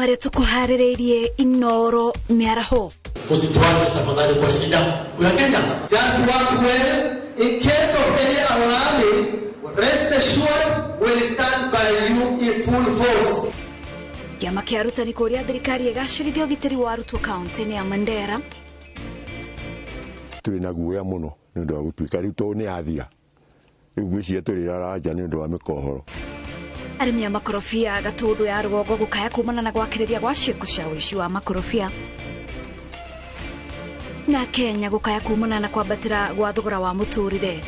mare tukuharirie inoro miaraho. Usituache tafadhali kwa shida. We are Kenyans. Just work well. In case of any alarming, rest assured we'll stand by you in full force. Kiama kia arutani kuria thirikari igacirithia ugitiri wa arutwo kaunti-ini ya Mandera. Twina guoya muno ni ndu wa gutuika riu to ni athia. Igwiciye turi raraja ni ndu wa mikohoro. Arimi a makorofia Gatundu ya Rugongo gukaya kumana na gwakiriria gwa ciĩko cia ũici wa makorofia. Na Kenya gukaya kumana na kwambatĩra gwa thogora wa mũtũrĩre.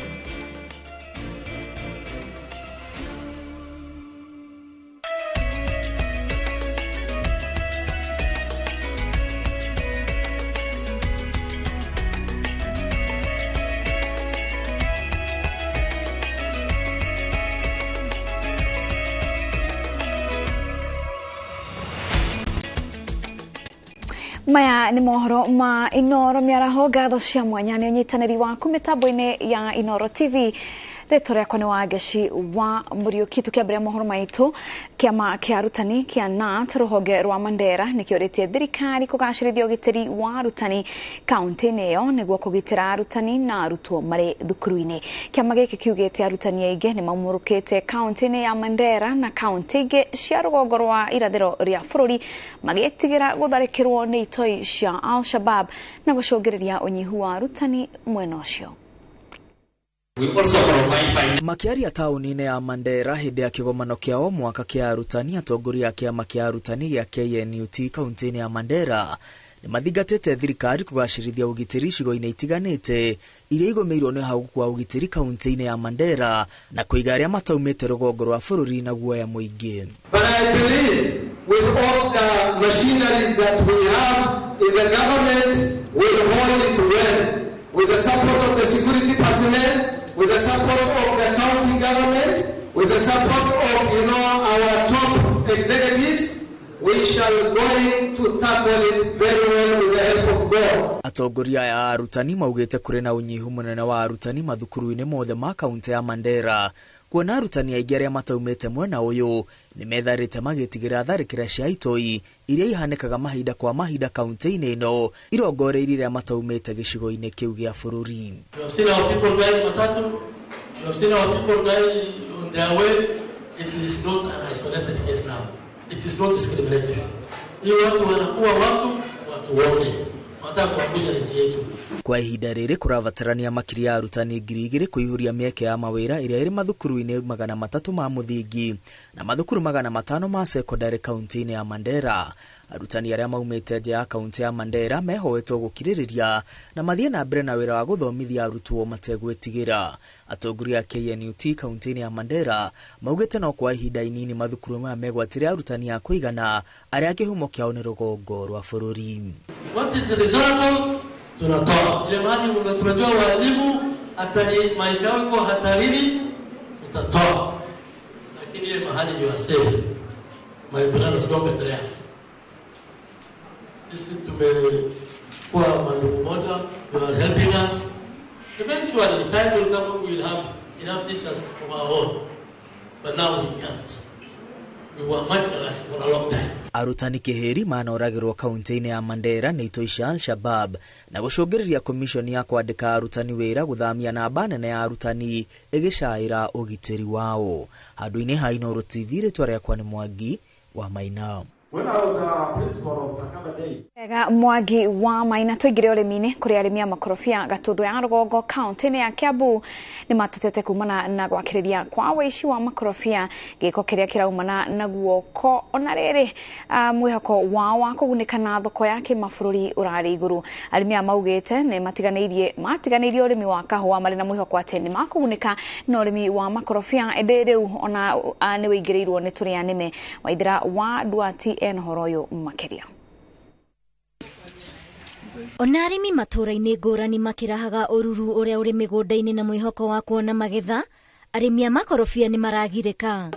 Maya ni mohoro ma Inoro miaraho gatho cia mwanya ni unyitaniri waku mitambo-ini ya Inoro TV. Rĩtwa rĩakwa nĩ Wangeci wa Mũriũki. Tũkĩambĩrĩria mohoro maitũ, kĩama kĩa arutani kĩa NAT rũhonge rwa Mandera nĩkĩũrĩtie thirikari kũgacĩrithia ũgitĩri wa arutani kaunti-inĩ ĩyo nĩguo kũgitĩra arutani na arutwo marĩ thukuru-inĩ. Kĩama gĩkĩ kiugĩte arutani aingĩ nĩ maumũrũkĩte kaunti-inĩ ya Mandera na kaunti ingĩ cia rũgongo rwa irathĩro rĩa bũrũri magĩtigĩra gũtharĩkĩrwo nĩ itoi cia Al-Shabab na gũcũngĩrĩria ũnyihu wa arutani mwena ũcio. Makiaria tauni-inĩ ya Mandera hĩndĩ ya kĩgomano kĩao mwaka kĩa arutani, atongoria a kĩama kĩa arutani gĩa KNUT kaunti-inĩ ya Mandera nĩ mathingatĩte thirikari kũgacĩrithia ũgitĩri icigo-inĩ itiganĩte iria igũmĩirwo nĩ hau kwa ũgitĩri kaunti-inĩ ya Mandera na kũiga arĩa mataumĩte rũgongo rwa bũrũri na guoya mũingĩ. But I believe with all the machineries that we have in the government will hold it well. With the support of the security personnel, with the support of the county government, with the support of, our top executives, we shall going to tackle it very well with the help of God. Atongoria ya arutani maugĩte kũrĩ na ũnyihu mũnene wa arutani mathukuru-inĩ mothe ma kaunti ya Mandera. Kuona arutani aingĩ arĩa mataumĩte mwena ũyũ nĩ metharĩte magĩtigĩra tharĩkĩra cia itoi iria ihanĩkaga mahinda kwa mahinda kaunti-inĩ ĩno irongoreirie arĩa mataumĩte gĩcigo-inĩ kĩu gĩa bũrũri. You have seen our people dying matatu. You have seen our people dying on their way. It is not an isolated case now. It is not discriminative. Hii watu wanakuwa watu wote. Wanataka kuangusha nchi yetu. Kwa ihinda rĩrĩ kũrabatarania makĩria ya arutani 2,000 kũihũria mĩeke ya mawĩra ĩrĩa ĩrĩ mathukuru-inĩ 300 ma mũthingi na mathukuru 500 ma secondary kaunti-inĩ ya Mandera. Arutani arĩa maumĩte nja ya kaunti ya Mandera mehoetwo gũkirĩrĩria na mathiĩ na mbere na wĩra wa gũthomithia arutwo mategwĩtigĩra. Atongoria a KNUT kaunti-inĩ ya Mandera maugĩte no kwa ihinda inini mathukuru maya megwatĩre arutani a kũigana arĩa kĩhumo kĩao nĩ rũgongo rwa bũrũri. What is reasonable? Tunatoa. Ile mahali tunajua walimu hatari maisha yako hatarini tutatoa. Lakini ile mahali you are safe. My brothers don't betray us. Sisi tumekuwa mandugu moja, you are helping us. Eventually time will come when we will have enough teachers of our own. But now we can't. We were marginalized for a long time. Arutani kĩhĩri manoragĩrwo kaunti-inĩ ya Mandera nĩ itoi cia Al-Shabab na gũcũngĩrĩria komishoni ya kwandĩka arutani wĩra gũthamia namba nene ya arutani ĩgĩcaĩra ũgitĩri wao. Handũ-inĩ ha iNooroTV, rĩtwa rĩakwa nĩ Mwangi wa Maina. When I was a principal of Takaba Day. Mwangi wa Maina tuingire ũrĩmi-inĩ kũrĩ arĩmi a makorofia Gatundu ya Rugongo kaunti-inĩ ya Kiambu nĩ matetete kumana na gwakĩrĩria kwa ũici wa makorofia gĩko kĩrĩa kĩraumana na guoko. Ona rĩrĩ mwĩhoko wao wa kũgunĩka na thoko ya kĩmabũrũri ũrarĩ igũrũ. Arĩmi a maugĩte nĩ matiganĩirie ũrĩmi wa kahũa marĩ na mwĩhoko atĩ nĩ makũgunĩka na ũrĩmi wa makorofia ĩndĩ rĩu ona nĩ wĩingĩrĩirwo nĩ tũrĩa nĩme. Waithira wa Duati horoyo makeria. Ona arĩmi matũra-inĩ ngũrani makĩrahaga ũruru ũrĩa ũrĩ mĩgũnda-inĩ na mwĩhoko wa kuona magetha, arĩmi a makorofia nĩ maragirĩka.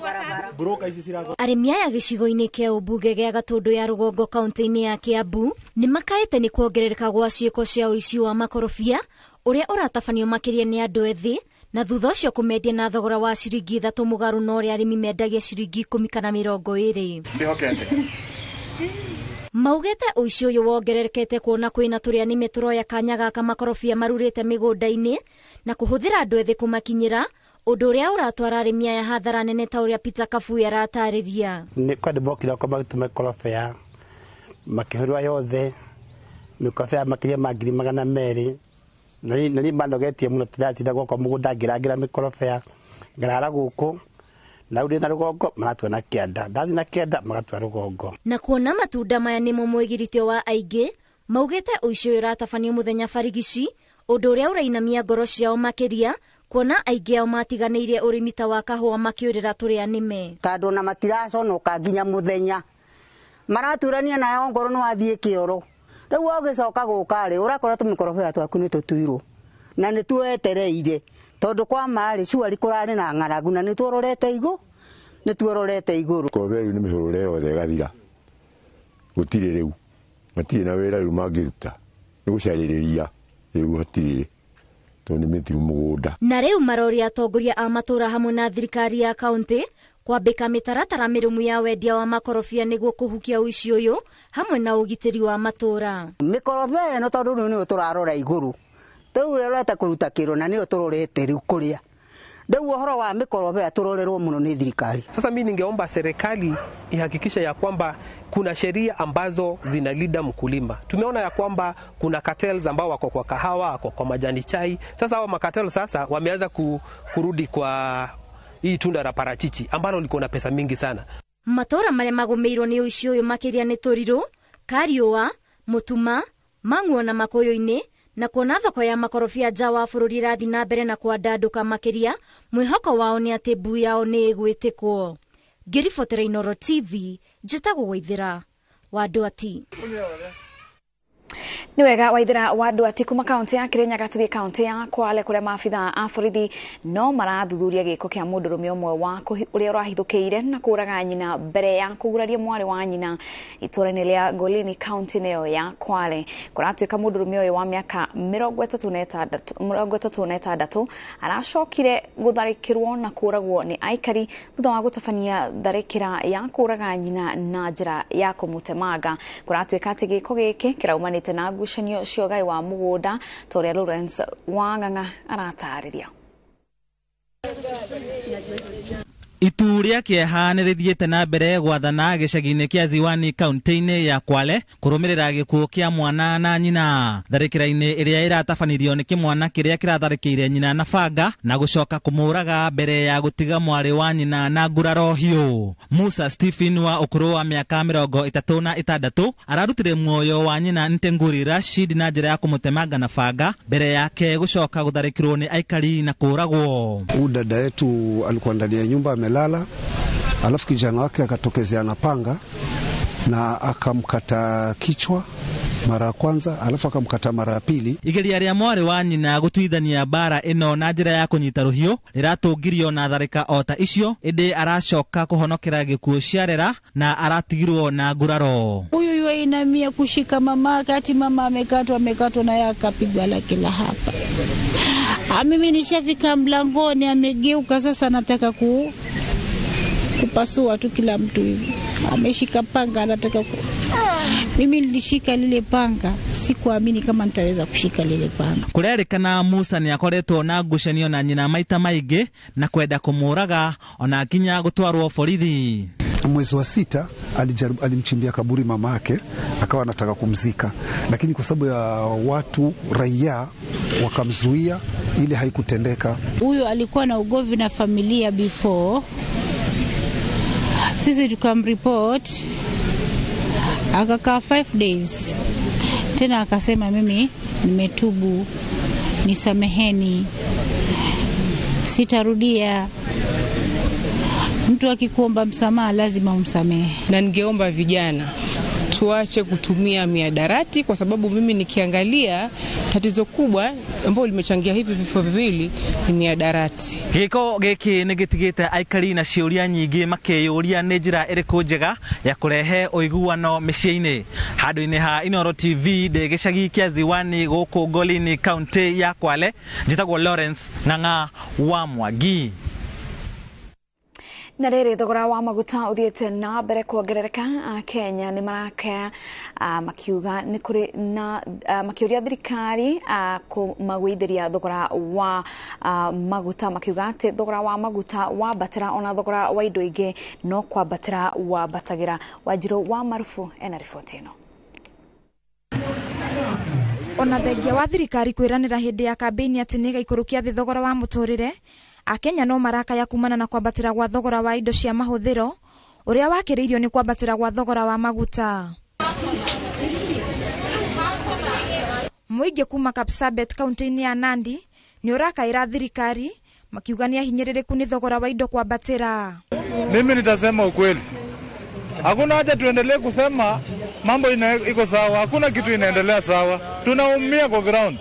Arĩmi aya gĩcigo-inĩ kĩa ũmbunge gĩa Gatundu ya Rugongo kaunti-inĩ ya Kiambu nĩ makaĩte nĩ kuongerereka gwa ciĩko cia ũici wa makorofia ũrĩa ũratabanio makĩria nĩ andũ ethĩ na thutha ũcio kũmendia na thogora wa ciringi 3 mũgarũ na ũrĩa arĩmi mendagia ciringi 10 kana 20. Ndihokete Maugete uici uyu wongererekete kuona kwina turia nime turoya kanya gaka makorobia marurite migunda-ini na kuhuthira andu ethi kumakinyira undu uria uratwara arimi aya hathara nene ta uria Peter Kabui aratariria. Ni kwende mokira kwa matume korobia makihurwa yothe mikorobia makiria magiri magana meri nani manogetie muno tiratinda goko mugunda ngirangira mikorobia ngarara guku na uri na rugongo maratwa na kianda ndathi na kianda magatwa rugongo na kuona matunda maya nimo mwigiritio wa aingi maugite uici uyu ratafanio muthenya barigici undu uria urainamia ngoro ciao makiria kuona aingi ao matiganiire urimi ta wa kahua makiurira turia nime tondu na matiraconoka nginya muthenya maraturania nayo ngoro no athie kioro riu ogicoka gukari urakora tumikorobia twaku ni tutuirwo na ni tuetereire tondu kwa mari cuari kurari na ng'aragu na ni tuororete iguru koberu ni mihurure yothe gathira gutire riu matire na wera riu mangiruta ni gucaririria riu hatire tondu ni mitiru mugunda na riu marori atongoria a matura hamwe na thirikari ya kaunti kwambika mitaratara mirumu ya wendia wa makorobia niguo kuhukia uici uyu hamwe na ugitiri wa matura mikorobia no tondu ni turarora iguru riu ureta kuruta kiro na ni uturorete riu kuria riu uhoro wa mikorobia turorerwo muno ni thirikari. Sasa mimi ningeomba serikali ihakikisha ya kwamba kuna sheria ambazo zinalinda mkulima. Tumeona ya kwamba kuna cartels ambao wako kwa kahawa, wako kwa majani chai. Sasa hao makartel sasa wameanza kurudi kwa hii tunda la parachichi ambalo liko na pesa mingi sana. Matora maria magomeirwo ni uici uyu makiria ni Turiru, Kariua, Mutuma, Mang'uo na Makoyo-ini na kuona thoko ya makorobia nja wa bururi rathi na mbere na kwandanduka makiria mwihoko wao ni ati mbu yao ni igwitikwo. Ngiribotera iNooroTV njitagwo Waithira wa Ndwati. Ni wega Waithira wa Ndwati kuma kaunti ya Kirinyaga tuthie kaunti ya Kwale kuria maabitha a borithi no marathuthuria giko kia mundurume umwe wa uria urahithukiire na kuraga nyina mbere ya kuguraria mwari wa nyina itura-ini ria Golini kaunti neyo ya Kwale. Kuratuika mundurume uyu wa miaka 36 aracokire gutharikirwo na kuragwo ni aikari thutha wa gutabania tharikira ya kuraga nyina na njira ya kumutemanga. Kuratuika ati giko giki kiraumanite na ngucanio cio gai wa mugunda toria Lawrence Wang'ang'a aratariria. Itu ria kieha ni rithiete na mbere gwathana gicagi-ini kia Ziwani kaunti-ini ya Kwale kurumirira gikuo kia mwana na nyina tharikira-ini iria iratafanirio ni kimwana kiria kiratharikire nyina na banga na gucoka kumuraga mbere ya gutiga mwari wa nyina na nguraro hiu. Musa Stephen wa ukuru wa miaka 36 ararutire muoyo wa nyina Ntenguri Rashid na njira ya kumutemanga na banga mbere yake gucoka gutharikirwo ni aikari na kuragwo. Dada yetu alikuwa ndani ya nyumba amelala, alafu kijana wake akatokezea na panga na akamkata kichwa mara ya kwanza, alafu akamkata mara ya pili. Igeria ria mwari wa nyina gutuithania bara ino na njira ya kunyita ruhio riratungirio na tharika ota icio indi aracoka kuhonokera gikuo ciarera na aratigirwo na nguraro. Huyu yuinamia kushika mama kati mama amekatwa na yeye akapigwa la kila hapa. Mimi nishafika mlangoni amegeuka sasa nataka kupasua tu kila mtu hivi. Ameshika panga anataka Mimi nilishika lile panga, sikuamini kama nitaweza kushika lile panga. Kurerikana Musa ni akoretwo na ngucanio na nyina maita maingi na kwenda kumuraga ona kinya gutwarwo borithi. Mwezi wa 6 alimchimbia kaburi mama yake, akawa anataka kumzika, lakini kwa sababu ya watu raia wakamzuia, ile haikutendeka. Huyo alikuwa na ugovi na familia before. Sisi tukamreport, akakaa 5 days. Tena akasema mimi nimetubu, nisameheni, sitarudia. Mtu akikuomba msamaha lazima umsamehe. Na ningeomba vijana tuache kutumia miadarati, kwa sababu mimi nikiangalia tatizo kubwa ambalo limechangia hivi vifo viwili ni miadarati. Giko giki nigitigite aikari na ciuria nyingi makeyuria ni njira iriku njega ya kurehe uiguano micii-ini. Handu-ini ha iNooroTV de gicagi kia Ziwani guku Golini kaunti ya Kwale, njitagwo Lawrence Ng'ang'a wa Mwangi. Na rĩrĩ thogora wa maguta ũthiĩte na mbere kuongerereka. Kenya nĩ marakaya makiuga nĩ kũrĩ na makĩũria thirikari kũmagũithĩria thogora wa maguta, makiuga atĩ thogora wa maguta wambatĩra ona thogora wa indo ingĩ no kwambatĩra wambatagĩra. Wanjirũ wa Marubu ena riboti ĩno. Ona thengia wa thirikari kwĩranĩra hĩndĩ ya kambĩini atĩ nĩ ĩgaikũrũkia thĩ thogora wa mũtũrĩre, Akenya no marakaya kumana na kwambatĩra gwa thogora wa indo cia mahũthĩro ũrĩa wakĩrĩirio nĩ kwambatĩra gwa thogora wa maguta. Mũingĩ kuma Kapsabet kaunti-inĩ ya Nandi nĩ ũrakaĩra thirikari makiuga nĩ ahinyĩrĩrĩku nĩ thogora wa indo kwambatĩra. Mimi nitasema ukweli. Hakuna haja tuendelee kusema mambo iko sawa, hakuna kitu inaendelea sawa. Tunaumia kwa ground.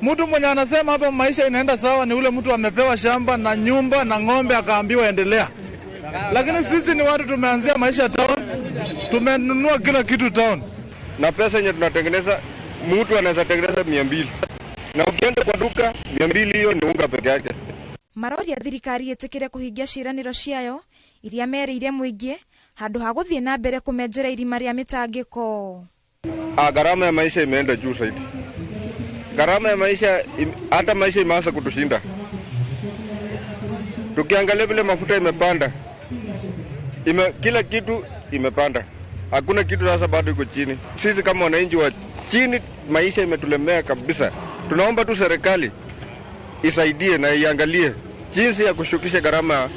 Mtu mwenye anasema hapa maisha inaenda sawa ni ule mtu amepewa shamba na nyumba na ng'ombe akaambiwa endelea. Lakini sisi ni watu tumeanzia maisha town, tumenunua kila kitu town. Na pesa yenye tunatengeneza mtu anaweza tengeneza 200. Na ukienda kwa duka 200 hiyo ni unga peke yake. Marori ya thirikari ĩtĩkĩre kũhingia ciĩranĩro ciayo iria merĩire mũingĩ handũ ha gũthiĩ na mbere kũmenjera irima rĩa mĩtangĩko. Gharama ya maisha imeenda juu zaidi. Gharama ya maisha hata maisha imeanza kutushinda. Tukiangalia vile mafuta imepanda. Kila kitu imepanda. Hakuna kitu sasa bado iko chini. Sisi kama wananchi wa chini maisha imetulemea kabisa. Tunaomba tu serikali isaidie na iangalie jinsi ya kushukisha gharama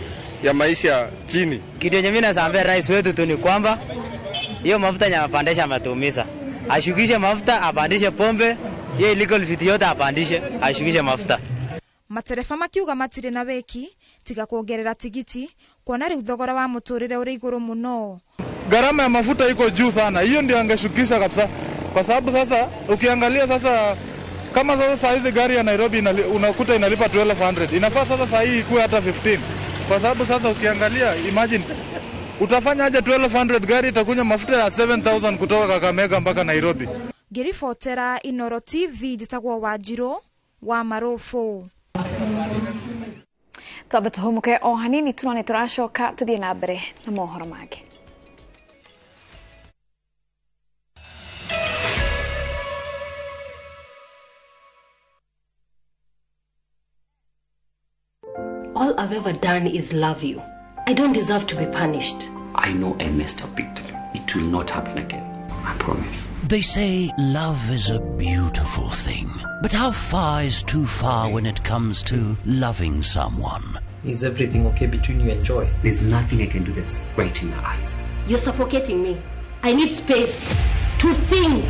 ya maisha chini. Kitu yenye mimi naambia rais wetu tu ni kwamba hiyo mafuta yanapandisha matumiza. Ashukishe mafuta, apandishe pombe, hiyo illegal vitu yote apandishe, ashukishe mafuta. Matereba makiuga matirĩ na weki tiga kuongerera tigiti kuona rĩu thogora wa mũtũrĩre ũrĩ igũrũ mũno. Gharama ya mafuta iko juu sana. Hiyo ndio angeshukisha kabisa. Kwa sababu sasa ukiangalia sasa kama sasa saa hizi gari ya Nairobi unakuta inalipa 1200. Inafaa sasa saa hii ikuwe hata 15. Kwa sababu sasa ukiangalia imagine utafanya aje 1200 gari itakunywa mafuta ya 7000 kutoka Kakamega mpaka Nairobi. Ngĩribotera iNooroTV njĩtagwo Wanjirũ wa Marubu. Twambe tũhũmũke o hanini tuno nĩ tũracoka tũthiĩ na mbere na mohoro mangĩ. All I've ever done is love you. I don't deserve to be punished. I know I messed up big time. It will not happen again. I promise. They say love is a beautiful thing. But how far is too far when it comes to loving someone? Is everything okay between you and Joy? There's nothing I can do that's right in her eyes. You're suffocating me. I need space to think.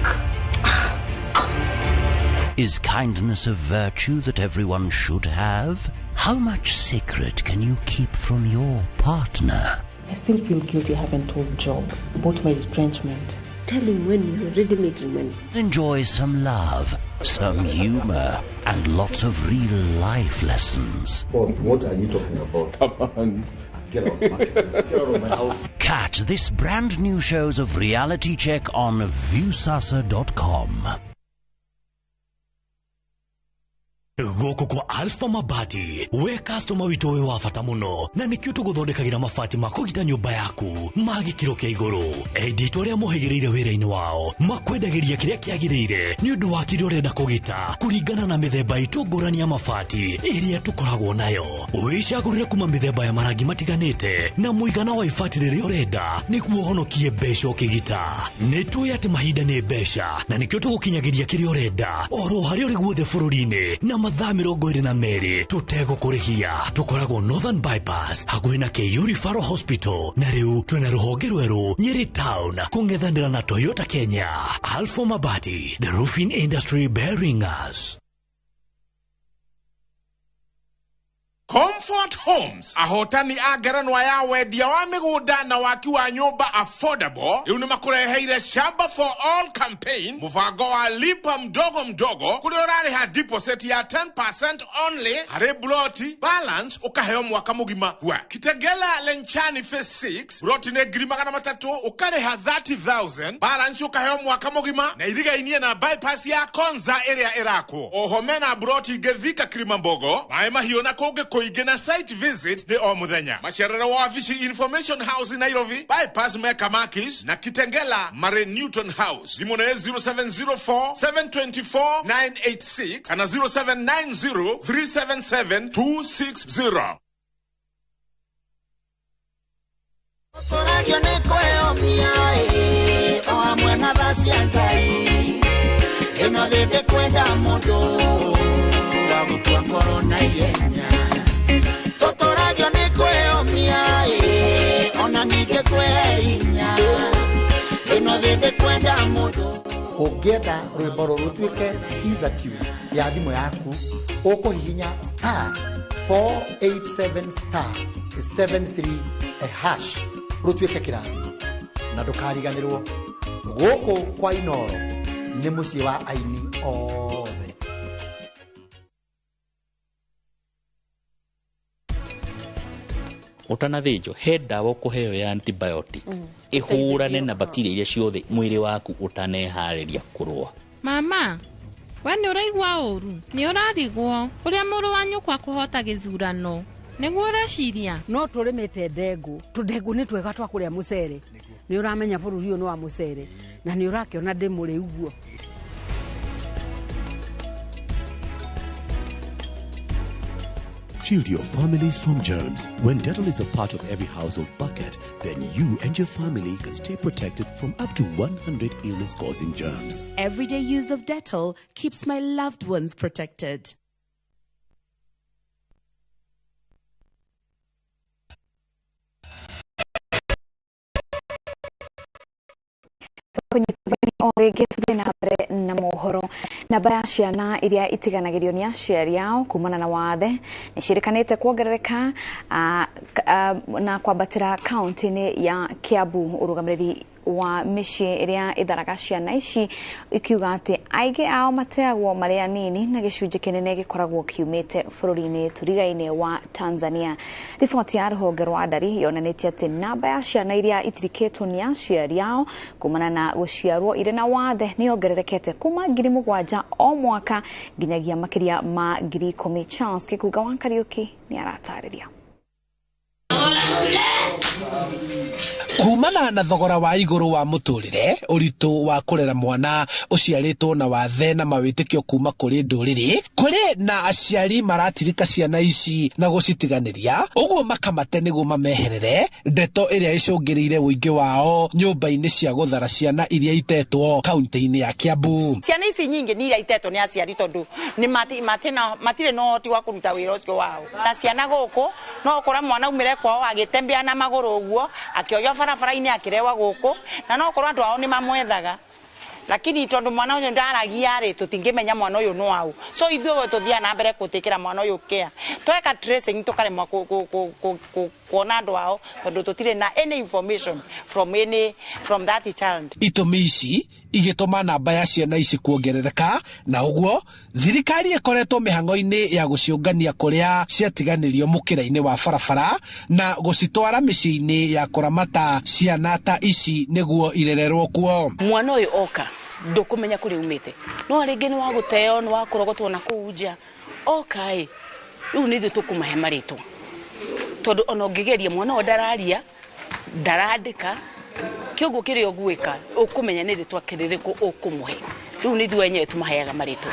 Is kindness a virtue that everyone should have? How much secret can you keep from your partner? I still feel guilty I haven't told Job about my retrenchment. Tell him when you're already making money. Enjoy some love, some humor, and lots of real life lessons. What are you talking about? Get out of my house. Catch this brand new shows of Reality Check on viewsasa.com. Goko kwa Alpha Mabati, we customer wito we wafata muno na nikio tuguthondekagira mabati makugita nyumba yaku magikiro kia iguru. Editor ya muhigireire wira-ini wao makwendagiria kiria kiagirire ni undu wa kiria urenda kugita kuringana na mithemba itu ngurani ya mabati iria tukoragwo nayo. Wicagurire kuma mithemba ya marangi matiganite na muigana wa ibati riria urenda niguo honokie mbeca ukigita. Nituoya ati mahinda ni mbeca na nikio tugukinyagiria kiria urenda oro haria uri guothe bururi-ini na mathaa 22 tutegũkũrĩhia. Tukoragwo Northern Bypass hakuhĩ na KU Referral Hospital na rĩu twina rũhonge rwerũ Nyeri Town kũng'ethanĩra na Toyota Kenya. Alpha Mabati, the roofing industry bearing us. Comfort Homes, ahotani a ngeranwa ya wendia wa migunda na waki wa nyumba affordable. Riu ni makureheire shamba for all campaign, muvango wa lipa mdogo mdogo kuri urariha deposit ya 10% only hari bloti balance ukaheo mwaka mugima hua. Kitegela Lenchani phase 6 bloti ne grima kana matatu ukariha 30,000 balance ukaheo mwaka mugima na iriga inie na bypass ya Konza area erako. Ohomena bloti Gethika Kirimambogo maema hiyo na koge muingi na site visit ni o muthenya. Macerero wa wabici Information House Nairobi, bypass Mekamakis na Kitengela Mare Newton House. Limone 0704 724 986 and 0790 377 260. Toradio nekoe miae o amwena basiangai eno dede kwenda mundo wagutwa korona yenya toradio nekoe miae ona nige kweinya eno dede kwenda mundo Ukienda rwimbo rutwike skiza tune ya thimo yaku ukohihinya *487*73 # rutwike kirathimo na ndukariganirwo guku kwa Inoro ni mucii wa aini othe. Utanathinjo he ndawa kuheo ya antibiotic ihurane na bacteria iria ciothe mwiri waku utanehariria kurua. Mama, we ni uraigua uru? Ni urarigwo uria muru wa nyukwa kuhota githurano? Niguo ureciria? No turimete ndengu. Tundengu ni twega twa kuria mucere. Ni uramenya bururi uyu no wa mucere na ni urakiona ndi muri uguo. Shield your families from germs. When Dettol is a part of every household bucket, then you and your family can stay protected from up to 100 illness-causing germs. Everyday use of Dettol keeps my loved ones protected. na mohoro na bayashia na iria itiganagirio ni aciari yao kumana na wathe ni shirikanite kuongerereka na kwambatira county-ini ya Kiambu. Urugamiriri wa micii iria itharaga ciana ici ikiuga ati aige ao mateagwo mari anini na gicunji kinene gikoragwo kiumite bururi-ini turigaine wa Tanzania. Riboti ya ruhonge rwa ndari yonanitie ati namba ya ciana iria itiriketwo ni aciari yao kumana na guciarwo ire na wathe ni yongererekete kuma 7,000 o mwaka nginyagia makiria ma 10,000. Chance Kikuga wa Kariuki ni aratariria. Kumana na thogora wa iguru wa muturire, uritu wa kurera mwana uciaritwo na wathe na mawitikio kuma kuri nduriri, kuri na aciari maratirika ciana ici na gucitiganiria, uguo makamate niguo mameherere ndeto iria icungirire wingi wao nyumba-ini cia guthara ciana iria itetwo kaunti-ini ya Kiambu. Ciana ici nyingi ni iria itetwo ni aciari tondu ni matire no hoti wa kuruta wira ucio wao. Na ciana guku no ukora mwana umire kwao agitembea na maguru uguo akioyo barabara-ini akirewa guku na no korwo andu ao ni mamwethaga, lakini tondu mwana ucio ndaragia ri tutingimenya mwana uyu no au. So ithuĩ tuthia na mbere kutikira mwana uyu kia tweka tracing tukaremwa kuona andu ao tondu tutire na any information from that child. Itumi ici igituma namba ya ciana ici kuongerereka na uguo thirikari ikoretwo mihango-ini ya guciungania kuria ciatiganirio mukira-ini wa barabara na gucitwara micii-ini ya kuramata ciana ta ici niguo irererwo kuo. Mwana uyu oka ndukumenya kuri umite no ringi ni wa guteo ni wa kurogotwo na kuja okay riu ni tukumahe maritwo tondu ona ngigeria mwana ndararia ndarandika kiugo kiri ogwika ukumenya ni ritwa kiririko ukumuhe riu ni thwe nyewe tumaheaga maritwo.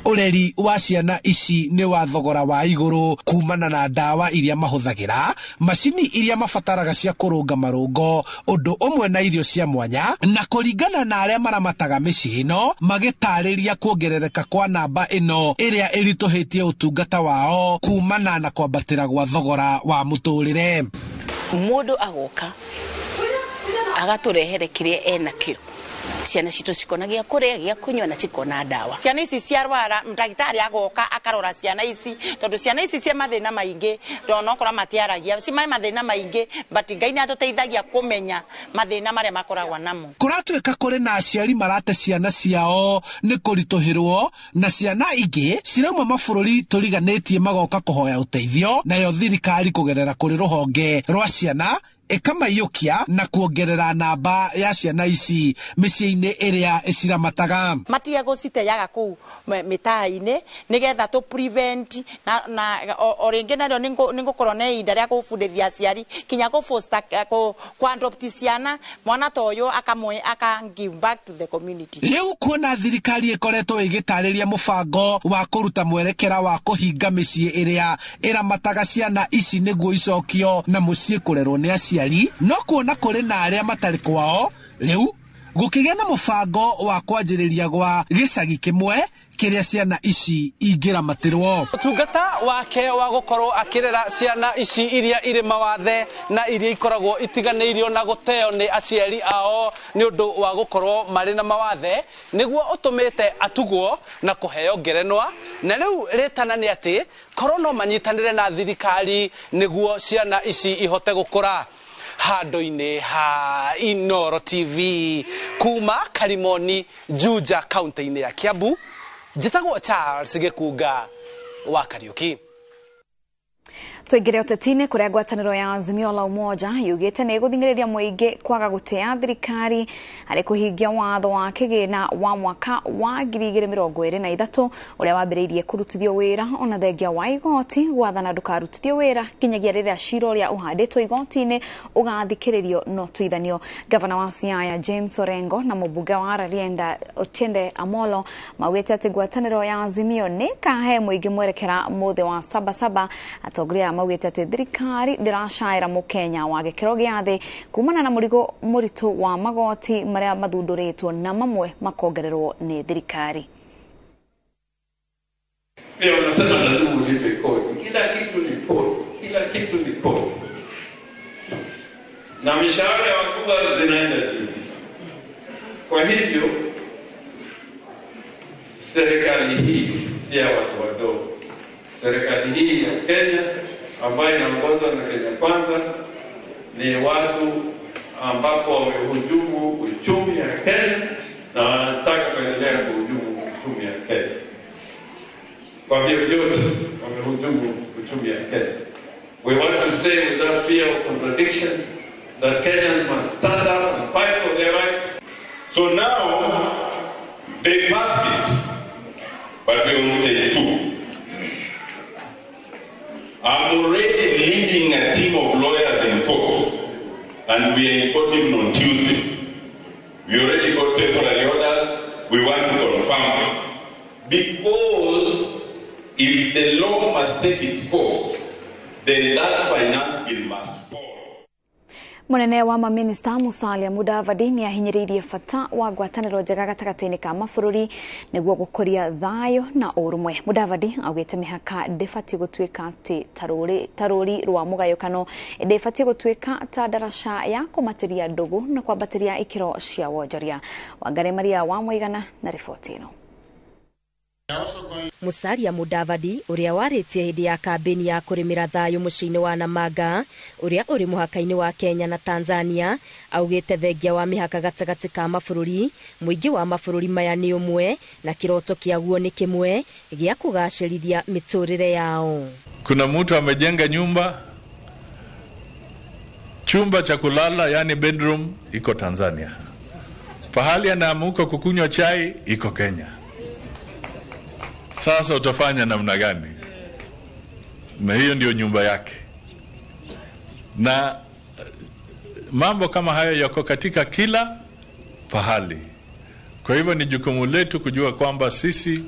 Ureri wa ciana ici ni wa thogora wa iguru kumana na ndawa iria mahuthagira, macini iria mabataraga cia kurunga marungo, undu umwe na irio cia mwanya, na kuringana na aria maramataga micii ino magitariria kuongerereka kwa namba ino iria irituhitie utungata wao kumana na kwambatira gwa thogora wa muturire. Mundu agoka agaturehere kiria enakio, ciana citu cikonagia kuria gia kunywa na cikona ndawa. Ciana ici ciarwara ndagitari agoka akarora ciana ici tondu ciana ici cia mathina maingi ndona okora matiaragia cima mathina maingi but Ngai ni atuteithagia kumenya mathina maria makoragwa namo. Kuratwika kuri na aciari marate ciana ciao ni kurituhirwo na ciana ingi cirauma mabururi turiganitie magoka kuhoya uteithio nayo thirikari kugerera kuri ruhonge rwa ciana ĩkamaiyũkia na kuongerera namba ya ciana ici mĩciĩ-inĩ ĩrĩa ĩciramataga. Matige gũciteaga kũu mĩtaa-inĩ nĩgetha tu prevent na o rĩngĩ narĩo nĩngũkorwo na ihinda rĩa gũbundithia aciari kinya gũfoster kũadopt ciana mwana ta ũyũ aka give back to the community. Rĩu kuona thirikari ĩkoretwo ĩgĩtarĩria mũbango wa kũruta mwerekera wa kũhinga mĩciĩ ĩrĩa ĩramataga ciana ici nĩguo icokio na mũciĩ kũrerwo nĩ aciari, no kuona kũrĩ na arĩa matarĩ kwao, rĩu gũkĩgĩa na mũbango wa kwanjĩrĩria gwa gĩcagi kĩmwe kĩrĩa ciana ici ingĩramatĩrwo. Ũtungata wake wa gũkorwo akĩrera ciana ici iria irĩ mawathe na iria ikoragwo itiganĩirio na gũteo nĩ aciari ao nĩ ũndũ wa gũkorwo marĩ na mawathe nĩguo ũtũmĩte atugwo na kũheo ngerenwa, na rĩu rĩtana nĩ atĩ korwo no manyitanĩre na thirikari nĩguo ciana ici ihote gũkũra. Handũ-inĩ ha Inooro TV kuma Karimoni, Juja, kaunti-inĩ ya Kiambu, njĩtagwo Charles Gĩkunga wa Kariuki. Tuingire ũteti-inĩ kũrĩa ngwatanĩro ya Azimio la Umoja yugĩte nĩ gũthingĩrĩria mũingĩ kwaga gũtĩa thirikari harĩ kũhingia watho wa kĩgĩna wa mwaka wa 2023 ũrĩa wambĩrĩirie kũrutithio wĩra ona thengia wa igoti gwathana ndũkarutithio wĩra nginyagia rĩrĩa cira ũrĩa ũhandĩtwo igoti-inĩ ũgathikĩrĩrio no tuithanio. Gavana wa Siaya James Orengo na mũmbunge wa Rarienda Otiende Amolo maugĩte atĩ ngwatanĩro ya Azimio nĩ kahe mũingĩ mwerekera mũthĩ wa sabasaba. Atongoria maugĩte atĩ thirikari ndĩracaĩra mũkenya wa gĩkĩro gĩa thĩ kumana na mũrigo mũritũ wa magoti marĩa mathundũrĩtwo na mamwe makongererwo nĩ thirikari. Pia wanasema lazima ulipe kodi. Kila kitu ni kodi. Kila kitu ni kodi. Na mishahara ya wakubwa zinaenda juu. Kwa hivyo serikali hii si ya watu wadogo. Serikali hii ya Kenya ambayo inaongozwa na Kenya Kwanza ni watu ambapo wamehujumu uchumi ya Kenya na wanataka kuendelea kuhujumu uchumi ya Kenya. Kwa vyovyote wamehujumu uchumi ya Kenya. We want to say without fear of contradiction that Kenyans must stand up and fight for their rights. So now they passed it, but we will take two. I'm already leading a team of lawyers in court, and we are in court even on Tuesday. We already got temporary orders. We want to confirm them. Because if the law must take its course, then that finance bill must fall. Munene wa maminista Musalia Mudavadi nĩ ahinyĩrĩirie bata wa ngwatanĩro njega gatagatĩ-inĩ ka mabũrũri nĩguo gũkũria thayũ na ũrũmwe. Mudavadi augĩte mĩhaka ndĩbatiĩ gũtuĩka atĩ ta rũri rwa mũgayũkano, ndĩbatiĩ gũtuĩka ta ndaraca ya kũmatĩria ndũgũ na kwambatĩria ikĩro cia wonjoria. Wangari Maria wa Mũigana na riboti ĩno. Musalia Mudavadi ũrĩa warĩtie hĩndĩ ya kambĩni ya kũrĩmĩra thayũ mũciĩ-inĩ wa Namanga ũrĩa ũrĩ mũhaka-inĩ wa Kenya na Tanzania augĩte thengia wa mĩhaka gatagatĩ ka mabũrũri mũingĩ wa mabũrũri maya nĩ ũmwe na kĩroto kĩaguo nĩ kĩmwe gĩa kũgacĩrithia mĩtũrĩre yao. Kuna mtu amejenga nyumba, chumba cha kulala yani bedroom iko Tanzania, pahali anaamuka kukunywa chai iko Kenya. Sasa utafanya namna gani? Na hiyo ndio nyumba yake. Na mambo kama hayo yako katika kila pahali. Kwa hivyo ni jukumu letu kujua kwamba sisi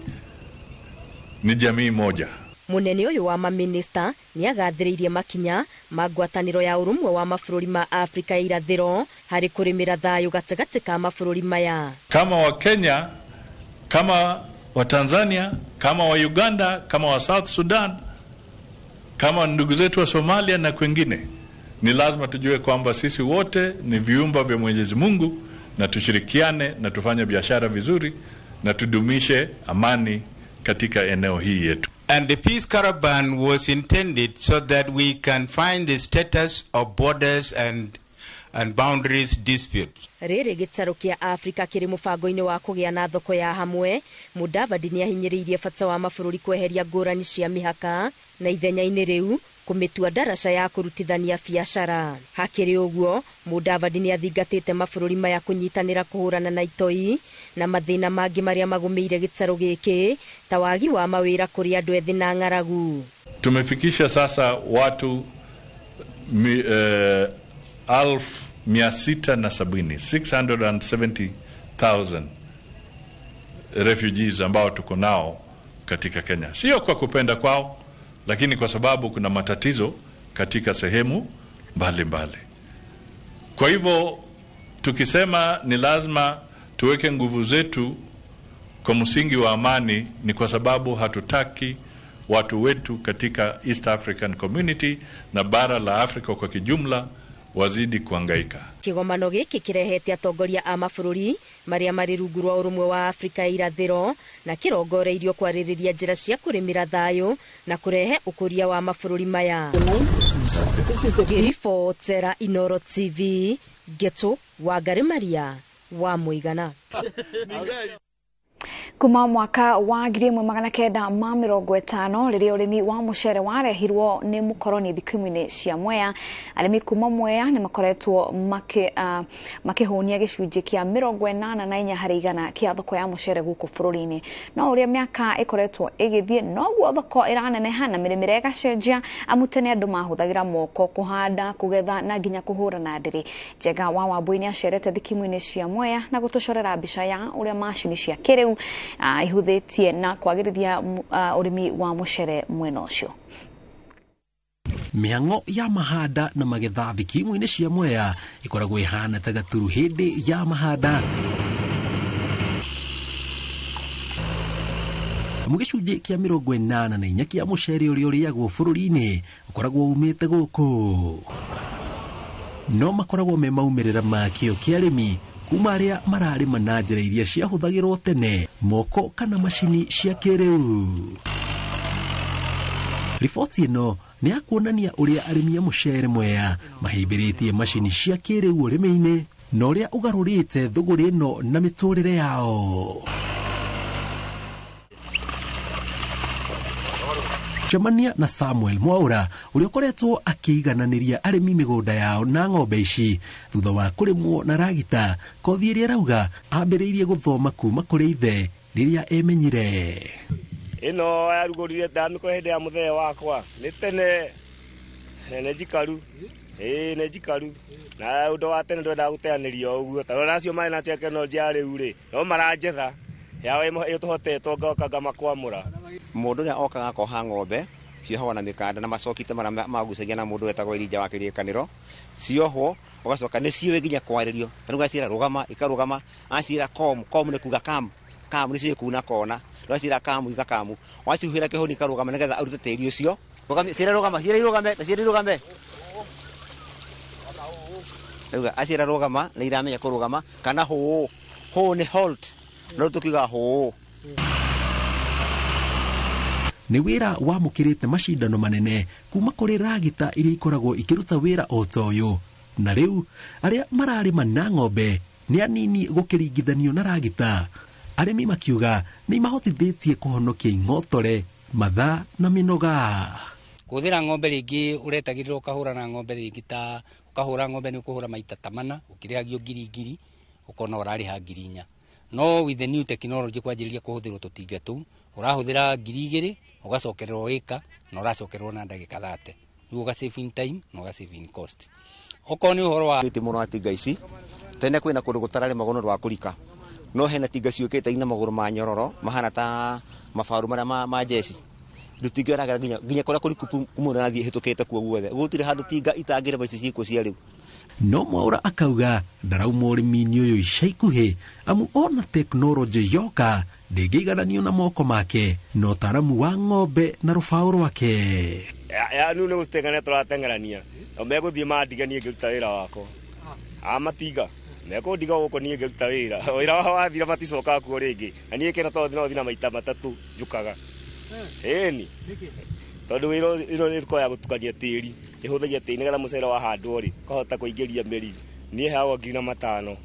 ni jamii moja. Munene ũyũ wa maminista nĩ agathĩrĩirie makinya ma ngwatanĩro ya ũrũmwe wa mabũrũri ma Afrika ya irathĩro harĩ kũrĩmĩra thayũ gatagatĩ ka mabũrũri maya. Kama wa Kenya, kama wa Tanzania, kama wa Uganda, kama wa South Sudan, kama ndugu zetu wa Somalia na kwingine, ni lazima tujue kwamba sisi wote ni viumba vya Mwenyezi Mungu na tushirikiane na tufanye biashara vizuri na tudumishe amani katika eneo hii yetu. And the peace caravan was intended so that we can find the status of borders and boundaries disputes. Rĩrĩ gĩtarũ kĩa Afrika kĩrĩ mũbango-inĩ wa kũgĩa na thoko ya hamwe. Mudavadi nĩ ahinyĩrĩirie bata wa mabũrũri kweheria ngũrani cia mĩhaka na ithenya-inĩ rĩu kũmĩtua ndaraca ya kũrutithania biacara. Hakĩrĩ ũguo, Mudavadi nĩ athingatĩte mabũrũri maya kũnyitanĩra kũhũrana na itoi na mathĩna mangĩ marĩa magũmĩire gĩtarũ gĩkĩ ta wagi wa mawĩra kũrĩ andũ ethĩ na ng'aragu. Tumefikisha sasa watu 670,000 refugees ambao tuko nao katika Kenya. Sio kwa kupenda kwao, lakini kwa sababu kuna matatizo katika sehemu mbalimbali. Kwa hivyo tukisema ni lazima tuweke nguvu zetu kwa msingi wa amani, ni kwa sababu hatutaki watu wetu katika East African Community na bara la Afrika kwa kijumla wazidi kuhangaika. Kĩgomano gĩkĩ kĩrehete atongoria a mabũrũri marĩa marĩ rungu rwa ũrũmwe wa Afrika ya irathĩro na kĩrongoreirio kwarĩrĩria njĩra cia kũrĩmĩra thayũ na kũrehe ũkũria wa mabũrũri maya. Ngĩribotera Inooro TV, Geto Wangari Maria wa Mũigana. Kuma mwaka wa 1950 rĩrĩa ũrĩmi wa mũcere warehirwo nĩ mũkoroni thikũ-inĩ cia Mwea, arĩmi kuma Mwea nĩ makoretwo makĩhũnia gĩcunjĩ kĩa 84% kĩa thoko ya mũcere gũkũ bũrũri-inĩ. No ũrĩa mĩaka ĩkoretwo ĩgĩthiĩ noguo thoko ĩraneneha na mĩrĩmĩre ĩgacenjia, amu tene andũ mahũthagĩra moko kũhanda, kũgetha na nginya kũhũra na ndĩrĩ. Njega wa Wambui nĩ acerete thikũ-inĩ cia Mwea na gũtũcorera mbica ya ũrĩa macini cia kĩrĩu ihũthĩtie na kwagĩrithia ũrĩmi wa mũcere mwena ũcio. Mĩhang'o ya mahanda na magetha thikũ-inĩ cia Mwea ĩkoragwo ĩhana ta gaturu hĩndĩ ya mahanda. Mũgĩcunjĩ kĩa 84 kĩa mũcere ũrĩa ũrĩagwo bũrũri-inĩ ũkoragwo umĩte gũkũ. No makoragwo me maumĩrĩra ma kĩo kĩa arĩmi kuma arĩa mararĩma na njĩra iria ciahũthagĩrwo tene, moko kana macini cia kĩrĩu. Riboti ĩno nĩ ya kuonania ũrĩa arĩmi a mũcere Mwea mahĩmbĩrĩtie macini cia kĩrĩu ũrĩmi-inĩ na ũrĩa ũgarũrĩte thũgũrĩ ĩno na mĩtũrĩre yao. Jamania na Samuel Mwaura ũrĩa ũkoretwo akĩigananĩria arĩmi mĩgũnda yao na ng'ombe ici thutha wa kũrĩmwo na ragita, kothi ĩrĩa arauga ambĩrĩirie gũthoma kuma kũrĩ ithe rĩrĩa emenyire. Ĩno yarugũrire ndamĩkora hĩndĩ ya mũthee wakwa nĩ tene nĩ njikaru, nĩ njikaru na ũndũ wa tene ndwendaga gũteanĩria ũguo, ta nacio marĩ na tekinoronjĩ ya rĩu rĩ no maranjetha yao ĩtũhotete ngoka ngamakwamũra. Mũndũ ũrĩa okaga akoha ng'ombe ciohwo na mĩkanda na macokite marĩa magucagia na mũndũ wetagwo Irija wa kĩrĩkanĩro, ciohwo ũgacoka nĩ ciũĩ nginya kwarĩrio. Tarĩu gacira rũgama ikarũgama, acira kom nĩ kuga kam nĩ ciĩ kuna kona, acira kamu igakamu, wacihuhĩra kĩhũni ikarũgama nĩgetha arute tĩri ũcio. Ciĩra rũgame Auga acira rũgama nĩ iramenya kũrũgama kana hũũ nĩ halt, no tukiga hũũ. Nĩ wĩra wamũkĩrĩte macindano manene kuma kũrĩ ragita iria ikoragwo ikĩruta wĩra o ta ũyũ, na rĩu arĩa mararĩma na ng'ombe nĩ anini gũkĩringithanio na ragita. Arĩmi makiuga nĩ mahotithĩtie kũhonokia ing'otore, mathaa na mĩnoga. Kũhũthĩra ng'ombe rĩngĩ ũretagĩrĩra ũkahũra na ng'ombe rĩngĩ ta ũkahũra ng'ombe nĩ ũkũhũra maita ta mana, ũkĩrĩhagio ngiri ũkona ũrarĩha 4,000. No with the new technology kwanjĩrĩria kũhũthĩrwo tũtinga tũu ũrahũthĩra 2,000 ũgacokererwo ĩka na ũracokererwo na ndagĩka 30. Rĩu ũgasave in time na ũgasave in cost. Okorwo nĩ ũhoro wa mũno wa tinga ici, tene kwĩna kũndũ gũtararĩ magũrũ rwa kũrika, no hena tinga ciũkĩte ina magũrũ ma nyororo mahana ta mabaru marĩa ma jeshi. Rĩu tinga ĩragera nginya kũrĩa kũriku kumũndũ nathiĩ hĩtũkĩte kuo guothe, gũtirĩ handũ tinga itangĩrĩma ici ciĩkuo cia rĩu. No Mwaura akauga ndarauma ũrĩmi-inĩ ũyũ ica ikuhĩ, amu ona tekinoronjĩ yoka ndĩngĩigananio na moko make na ũtaaramu wa ng'ombe na rũbaũ rwake. Rĩu nĩ gũteng'ania tũrateng'erania, megũthiĩ mandiganie ngĩruta wĩra wakwa. Amatinga mekũndiga gũkũ niĩ ngĩruta wĩra wao wathira maticokaga kuo rĩngĩ, na niĩ kĩna tondũ na maita matatũ njukaga. Ĩni tondũ wĩra ĩno nĩ ĩkoya gũtukania tĩri, ĩhũthagia tĩri nĩgetha mũcere wahandwo rĩ kahota kũingĩria mĩri. Niĩ heagwo 5,000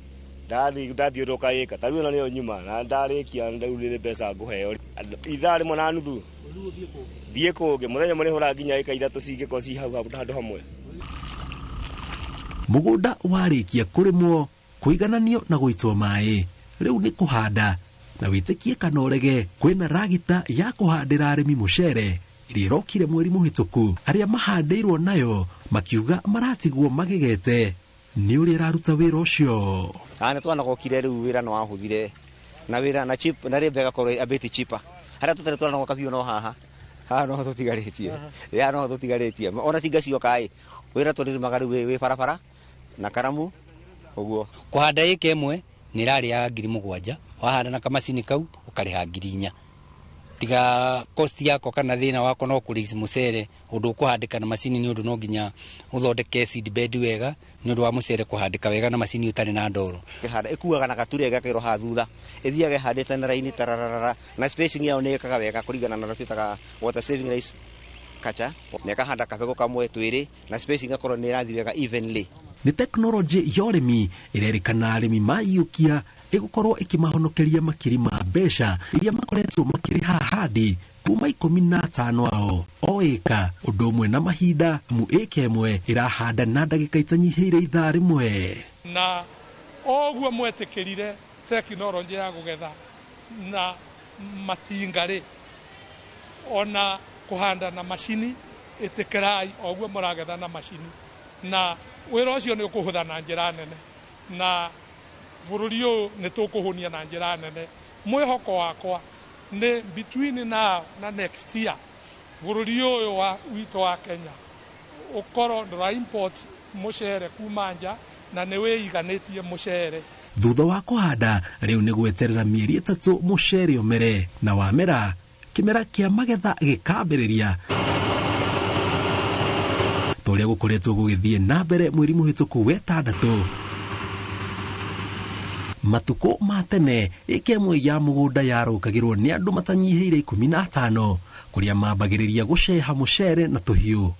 ndathiũrũka ĩka, tarĩu ĩno nĩyo nyuma na ndarĩkia rĩu nĩ mbeca ngũheo ithaa rĩmwe na nuthu. thiĩ kũngĩ mũthenya mũrĩ hũra nginya ĩka ithatũ cingĩkorwo ci hau handũ hamwe. Mũgũnda warĩkia kũrĩmwo, kũigananio na gũitwo maĩ, rĩu nĩ kũhanda na wĩtĩkie kana ũrege, kwĩna ragita ya kũhandĩra arĩmi mũcere ĩrĩa ĩrokire mweri mũhĩtũku. Arĩa mahandĩirwo nayo makiuga maratigwo magegete nĩ ũrĩa ĩraruta wĩra ũcio. Nĩ twanagokire rĩu wĩra nĩ wahũthire na wĩra na chip na rĩmbe gakorwo a bit cheaper. Harĩa tũtarĩ twanagoka biũ no haha no tũtigarĩtie no tũtigarĩtie ona tinga cioka wĩra tũrĩmaga rĩu wĩ barabara na karamu ũguo. Kũhanda ĩka ĩmwe nĩ ĩrarĩaga 7,000, wahanda na kamacini kau ũkarĩha 4,000. Tiga cost yako kana thĩna wako no kũrĩci mũcere ũndũ ũkũhandĩka na macini nĩ ũndũ no nginya ũthondeke seed bed wega nĩ ũndũ wa mũcere kũhandĩka wega na macini ũtarĩ na ndoro. Kĩhanda ĩkuaga na gaturega kairo ha thutha ĩthiaga handĩte na raini tararara na spacing yao nĩ ĩkaga wega kũringana na twĩtaga water saving rice kacha na kahanda kabego kamwe twĩrĩ na spacing ĩgakorwo nĩ ĩrathiĩ wega evenly. Nĩ tekinoronjĩ ya ũrĩmi ĩrerĩkana arĩmi maiyũkia ĩgũkorwo ĩkĩmahonokeria makiri ma mbeca iria makoretwo makĩrĩha handi kuma 15 ao o ĩka, ũndũ ũmwe na mahinda mu ĩka ĩmwe ĩrahanda na ndagĩka itanyihĩire ithaa rĩmwe. Na oguo mwetĩkĩrire tekinoronjĩ ya gũgetha na matingarĩ ona kũhanda na macini ĩtĩkĩrai oguo mũragetha na macini na wĩra ũcio nĩ ũkũhũtha na njĩra nene na bũrũri ũyũ nĩ tũkũhũnia na njĩra nene. Mwĩhoko wakwa nĩ between now na next year bũrũri ũyũ witũ wa Kenya ũkorwo ndũra import mũcere kuma nja na nĩ wĩiganĩtie mũcere. Thutha wa kũhanda rĩu nĩ gweterera mĩeri 3 mũcere ũmere, na wamera kĩmera kĩa magetha gĩkambĩrĩria tũrĩa gũkoretwo gũgĩthiĩ na mbere mweri mũhĩtũku wetandatũ. Matukũ ma tene ĩka ĩmwe ya mũgũnda yarũkagĩrwo nĩ andũ matanyihĩire 15 kũrĩa mambagĩrĩria gũceha mũcere na tũhiũ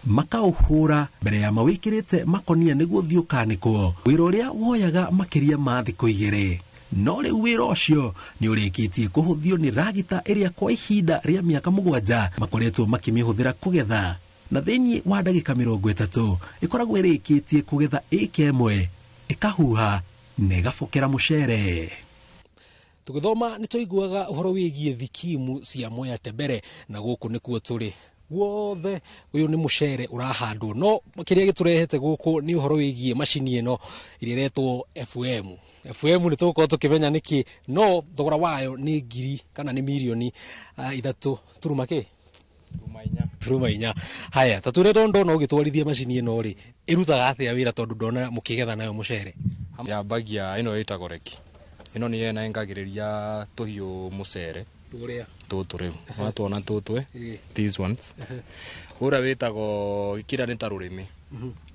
makaũhũra mbere ya mawĩkĩrĩte makonia nĩguo thiũkanĩkwo, wĩra ũrĩa woyaga makĩria ma thikũ 2. No rĩu wĩra ũcio nĩ ũrĩkĩtie kũhũthio nĩ ragita ĩrĩa kwa ihinda rĩa mĩaka 7 makoretwo makĩmĩhũthĩra kũgetha, na thĩinĩ wa ndagĩka 30 ĩkoragwo ĩrĩkĩtie kũgetha ĩka ĩmwe, ĩkahuha na ĩgabokera mũcere. Tũgĩthoma nĩ tũiguaga ũhoro wĩgiĩ thikimu cia Mwea Tembere, na gũkũ nĩkuo tũrĩ wothe. Ũyũ nĩ mũcere ũrahandwo, no kĩrĩa gĩtũrehete gũkũ nĩ ũhoro wĩgiĩ macini ĩno ĩrĩa ĩretwo FM. FM nĩ tũgũkorwo tũkĩmenya nĩkĩ, no thogora wayo nĩ ngiri kana nĩ mirioni 3 turuma kĩ turuma 4. Haya, tatũrenda ndona ũgĩtwarithia macini ĩno rĩ, ĩrutaga atĩa wĩra tondũ ndona mũkĩgetha nayo mũcere? Yambagia ĩno ĩtagwo reki. Ĩno nĩ yena engagĩrĩria tũhiũ mũcere tũtũ rĩu watwona tũtũ these ones ũrĩa wĩtagwo kĩrĩa nĩ ta rũrĩmĩ,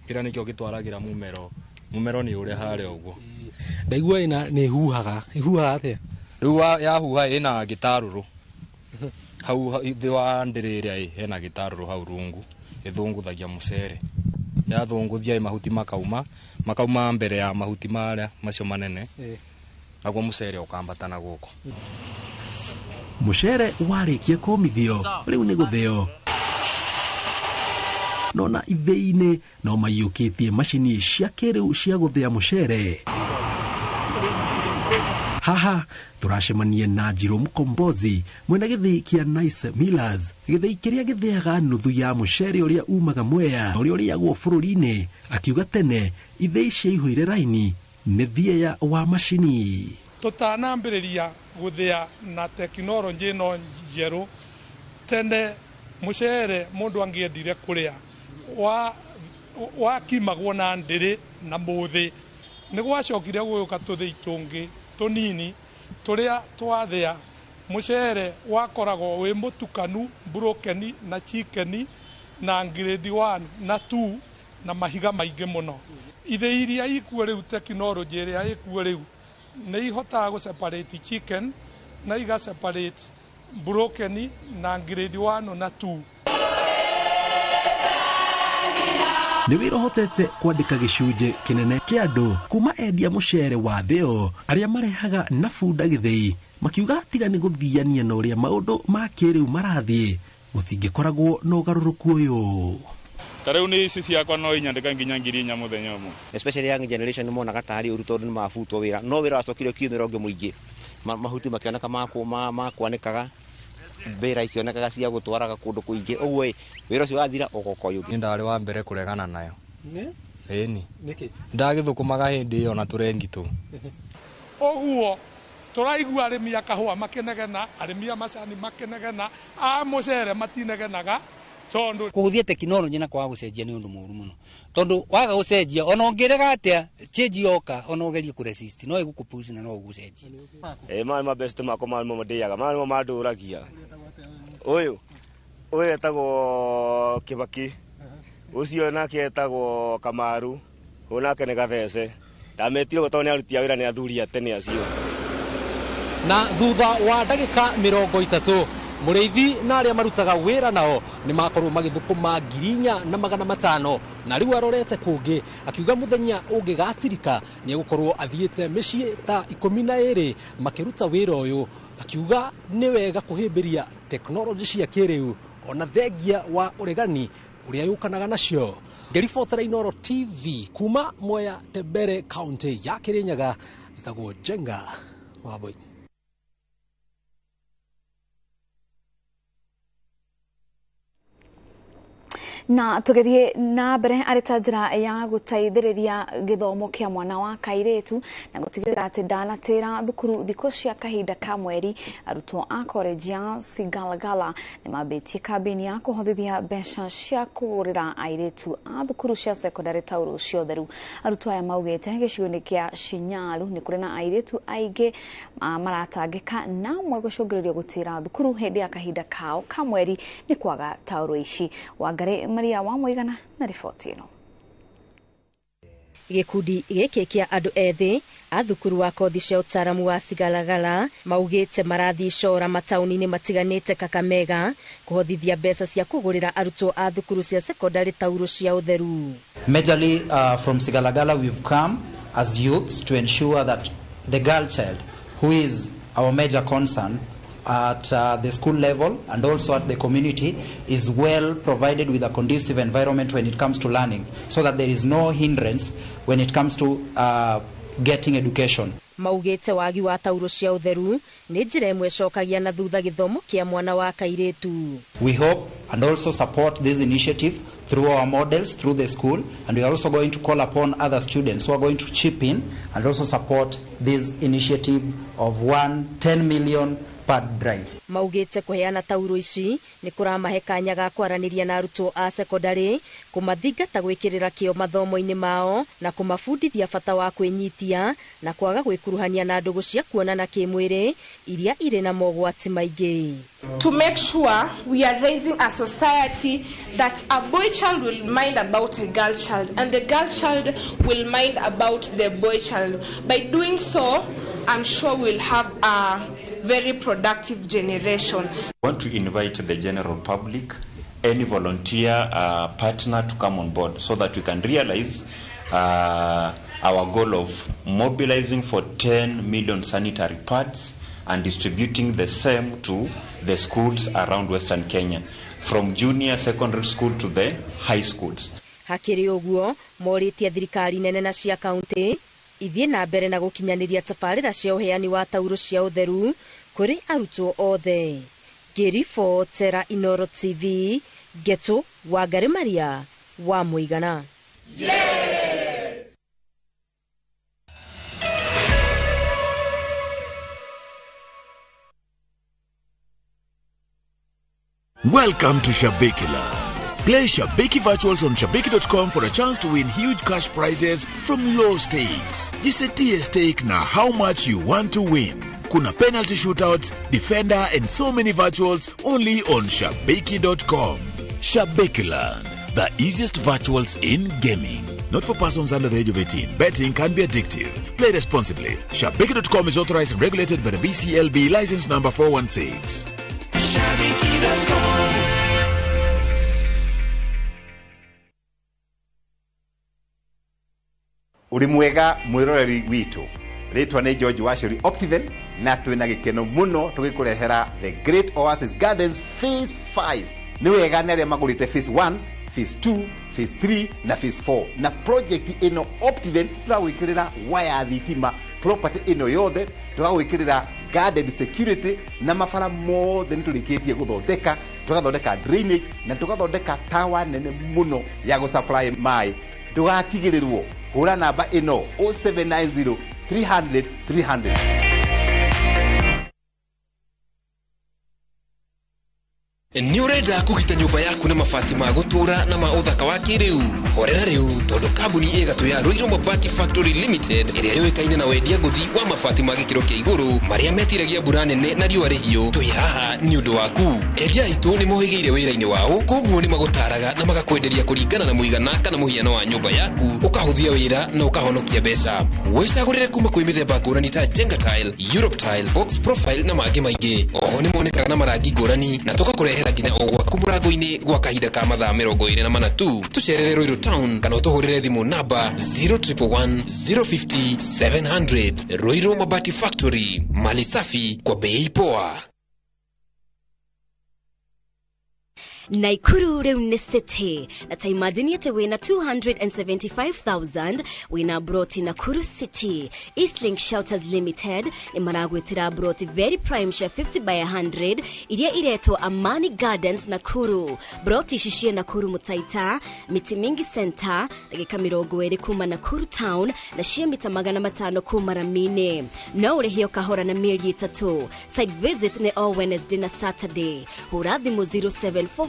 kĩrĩa nĩkĩo gĩtwaragĩra mũmero nĩ ũrĩa harĩa ũguo. Ndaigua ĩna nĩ ihuhaga atĩa? Rĩu yahuha ĩna gĩtarũrũ hau thĩ wa ndĩrĩrĩa hena gĩtarũrũ hau rungu ĩthũngũthagia mũcere, yathũngũthia mahuti makauma mbere ya mahuti marĩa macio manene, naguo mũcere ũkambata na gũkũ. Mũcere warĩkia kũmithio rĩu nĩ gũthĩo, nona ithĩ-inĩ no maiyũkĩtie macini cia kĩrĩu cia gũthĩa mũcere. Haha tũracemanie na Njirũ Mkombozi, mwena gĩthĩi kĩa Nice Millers, gĩthĩi kĩrĩa gĩthĩaga nuthu ya mũcere ũrĩa umaga Mwea ũrĩa ũrĩagwo bũrũri-inĩ, akiuga tene ithĩi ciaihũire raini nĩ thia wa macini. Tũtanambĩrĩria gũthĩa na tekinoronjĩ ĩno njerũ, tene mũcere mũndũ angĩendire kũrĩa wakimagwo na ndĩrĩ na mũthĩ. Nĩ gwacokire gũgĩũka tũthĩi tũngĩ tũnini tũrĩa twathĩa mũcere wakoragwo wĩ mũtukanu, broken na chicken na grade 1 na 2 na mahiga maingĩ mũno. Ithĩ iria ikuo rĩu tekinoronjĩ ĩrĩa ĩkuo rĩu nĩ ihotaga gũ-separate chicken na iga-separate broken na grade 1 na 2. Nĩ wĩra ũhotete kwandĩka gĩcunjĩ kĩnene kĩa andũ kuma endia mũcere wa thĩo arĩa marehaga na bunda gĩthĩi makiuga tiga nĩ gũthiania na ũrĩa maũndũ ma kĩrĩu marathiĩ gũtingĩkoragwo na ũgarũrũku ũyũ. Tarĩu nĩ ici ciakwa no inyandĩka nginya 4,000 mũthenya ũmwe. Especially young generation monaga tarĩ ũru tondũ nĩ mabutwo wĩra, no wĩra wacokire kiumĩra ũngĩ mũingĩ, mahuti makĩoneka makwanĩkaga, mbĩra ikĩonekaga cia gũtwaraga kũndũ kũingĩ, ũguo wĩra ũcio wathira ũgoka ũyũ. Nĩ ndarĩ wa mbere kũregana nayo. Ĩni ndagĩthũkũmaga hĩndĩ ĩyo na tũrengitũ. Ũguo tũraigua arĩmi a kahũa makenegena, arĩmi a macani makenegena, a mũcere matinegenaga tondu kuhuthia teknology na kwaga gucenjia ni undu mũru mũno, tondu waga gucenjia ona ungirega atia change yoka ona ugerie ku resist no igukupush na no ugucenjia. Mama best mako mama ndiaga mama manduragia uyu etagwo Kibaki, ucio nake etagwo Kamaru, onake nĩ Gathece, ndametire gũtone aruti a wĩra nĩ athuri atene acio. Na thutha wa ndagĩka 30 mũrĩithi na arĩa marutaga wĩra nao nĩ makorwo magĩthũkũma 4,500 na rĩu arorete kũngĩ akiuga mũthenya ũngĩgatirika nĩ egũkorwo athiĩte mĩciĩ ta 12 makĩruta wĩra ũyũ, akiuga nĩ wega kũhĩmbĩria teknolojĩ cia kĩrĩu ona thengia wa ũregani ũrĩa yũkanaga nacio. Ngeribotera Inooro TV kuma Mwea Tembere County ya Kirinyaga, zitagwo Jenga Waboi. Na tugethie na mbere arĩ ta njĩra ya gũteithĩrĩria gĩthomo kĩa mwana wa kairĩtu na gũtigĩrĩra atĩ ndanatĩra thukuru thikũ cia kahinda ka mweri, arutwo a college ya Sigalagala nĩ mambĩtie kambĩini ya kũhũthĩria mbeca cia kũgũrĩra airĩtu a thukuru cia secondary tauro cia ũtheru. Arutwo aya maugĩte gĩcigo-inĩ kĩa Shinyalu nĩ kũrĩ na airĩtu aingĩ maratangĩka na amwe gũcũngĩrĩrio gũtĩra thukuru hĩndĩ ya kahinda kao ka mweri nĩ kwaga tauro ici. Wangari Maria wa Mũigana na riboti ĩno. Gĩkundi gĩkĩ kĩa andũ ethĩ a thukuru wa kothi cia ũtaaramu wa Sigalagala maugĩte marathiĩ icora mataũni-inĩ matiganĩte Kakamega kũhothithia mbeca cia kũgũrĩra arutwo a thukuru cia secondary tauro cia ũtheru. Majorly from Sigalagala we've come as youths to ensure that the girl child, who is our major concern at the school level and also at the community, is well provided with a conducive environment when it comes to learning, so that there is no hindrance when it comes to getting education. Maugĩte wagi wa tauro cia ũtheru nĩ njĩra ĩmwe cokagia na thutha gĩthomo kĩa mwana wa kairĩtu. We hope and also support this initiative through our models, through the school, and we are also going to call upon other students who are going to chip in and also support this initiative of 10 million per drive. Maugĩte kũheana tauro ici nĩ kũramahe kanya ga kwaranĩria na arutwo a secondary, kũmathingata gwĩkĩrĩra kĩo mathomo-inĩ mao na kũmabundithia bata wa kwĩnyitia na kwaga gwĩkuruhania na ndũgũ cia kuonana kĩmwĩrĩ iria irĩ na mogwati maingĩ. To make sure we are raising a society that a boy child will mind about a girl child and the girl child will mind about the boy child. By doing so, I'm sure we'll have a very productive generation. I want to invite the general public, any volunteer partner to come on board so that we can realize our goal of mobilizing for 10 million sanitary pads and distributing the same to the schools around Western Kenya, from junior secondary school to the high schools. Hakĩrĩ ũguo, morĩtie thirikari nene na cia kaunti ithiĩ na mbere na gũkinyanĩria tabarĩra cia ũheani wa tauro cia ũtheru kũrĩ arutwo othe. Ngĩribotera Inooro TV, Geto Wangari Maria wa Mũigana. Welcome to Shabikila. Play Shabiki Virtuals on Shabiki.com for a chance to win huge cash prizes from low stakes. Jisetie stake na how much you want to win. Kuna penalty shootouts, defender and so many virtuals only on Shabiki.com. Shabikiland, the easiest virtuals in gaming. Not for persons under the age of 18. Betting can be addictive. Play responsibly. Shabiki.com is authorized and regulated by the BCLB license number 416. Shabiki.com. Uri mwega mwiroreri witu. Ritwa ni George Washiri Optiven na twina gikeno muno tugikurehera the Great Oasis Gardens phase 5 ni wega nere magurite phase 1 phase 2 phase 3 na phase 4 na project ino Optiven turawikirira waya thitima property ino yothe turawikirira garden security na mafara mothe nitulikitie guthondeka tugathondeka drainage na tugathondeka tower nene muno ya go supply mai ndugatigirirwo hura namba ino 0790 300 300. Ni urenda kugita nyumba yaku na mabati ma gutura na ma uthaka wa kiriu horera riu tondu kambuni igatu ya Ruiru Mabati Factory Limited iria yoikaine na wendia nguthi wa mabati ma gikiro kia iguru maria metiragia mbura nene na riua rihio twi haha ni undu waku endia itu ni mohigeire wira-ini wao koguo ni magutaraga na magakwenderia kuringana na muigana kana muhiano wa nyumba yaku ukahuthia wira na ukahonokia mbeca wicagurire kuma kwi mithemba ngurani ta Jenga Tile, Europe Tile, Box Profile na mangi maingi oho ni monekaga na marangi ngurani na tugakurehera nginya o gwaku murango-ini gwa kahinda ka mathaa 24 tu tucerere Ruiru Town kana utuhurire thimu namba 0111 050 700. Ruiru Mabati Factory, mali safi kwa bei poa. Naikuru Reune City. Na imagine yete wina 275,000 wina brought in Nakuru City. Eastlink Shelters Limited ni maragwetira brought very prime share 50 by 100 iria ireto Amani Gardens Nakuru. Brought ishishie Nakuru Mutaita, miti mingi center, dakika 20 kuma Nakuru Town na shia mita 500 kuma Ramine. Na urehio kahora na mieri 3. Site visit ni all Wednesday na Saturday. Hurathi mu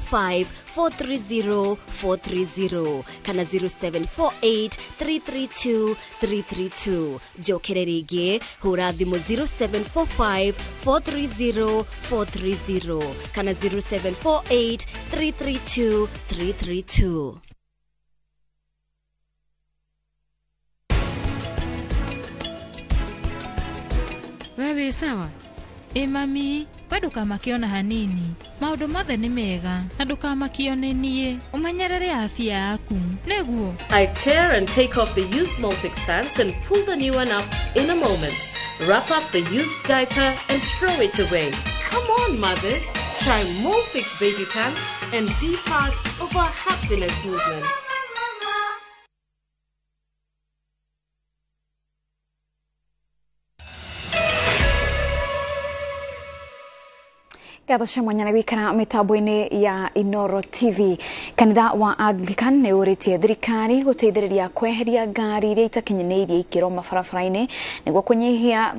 0745-430-430 kana 0748-332-332. Jokererege hurathi mu 0745-430-430 kana 0748-332-332. Wewe sawa? Mami, we ndukamakiona hanini. Maundu mothe ni mega na ndukamakione nie. Umenyerere afya yaku. Neguo. I tear and take off the used Molfix pants and pull the new one up in a moment. Wrap up the used diaper and throw it away. Come on, mothers. Try Molfix baby pants and be part of our happiness movement. Gatho shamwanya na gwikara mitambo-ini ya Inoro TV. Kanitha wa Anglican ni uritie thirikari guteithiriria kweheria ngari iria itakinyaniirie ikiro mabarabara-ini niguo kunyihia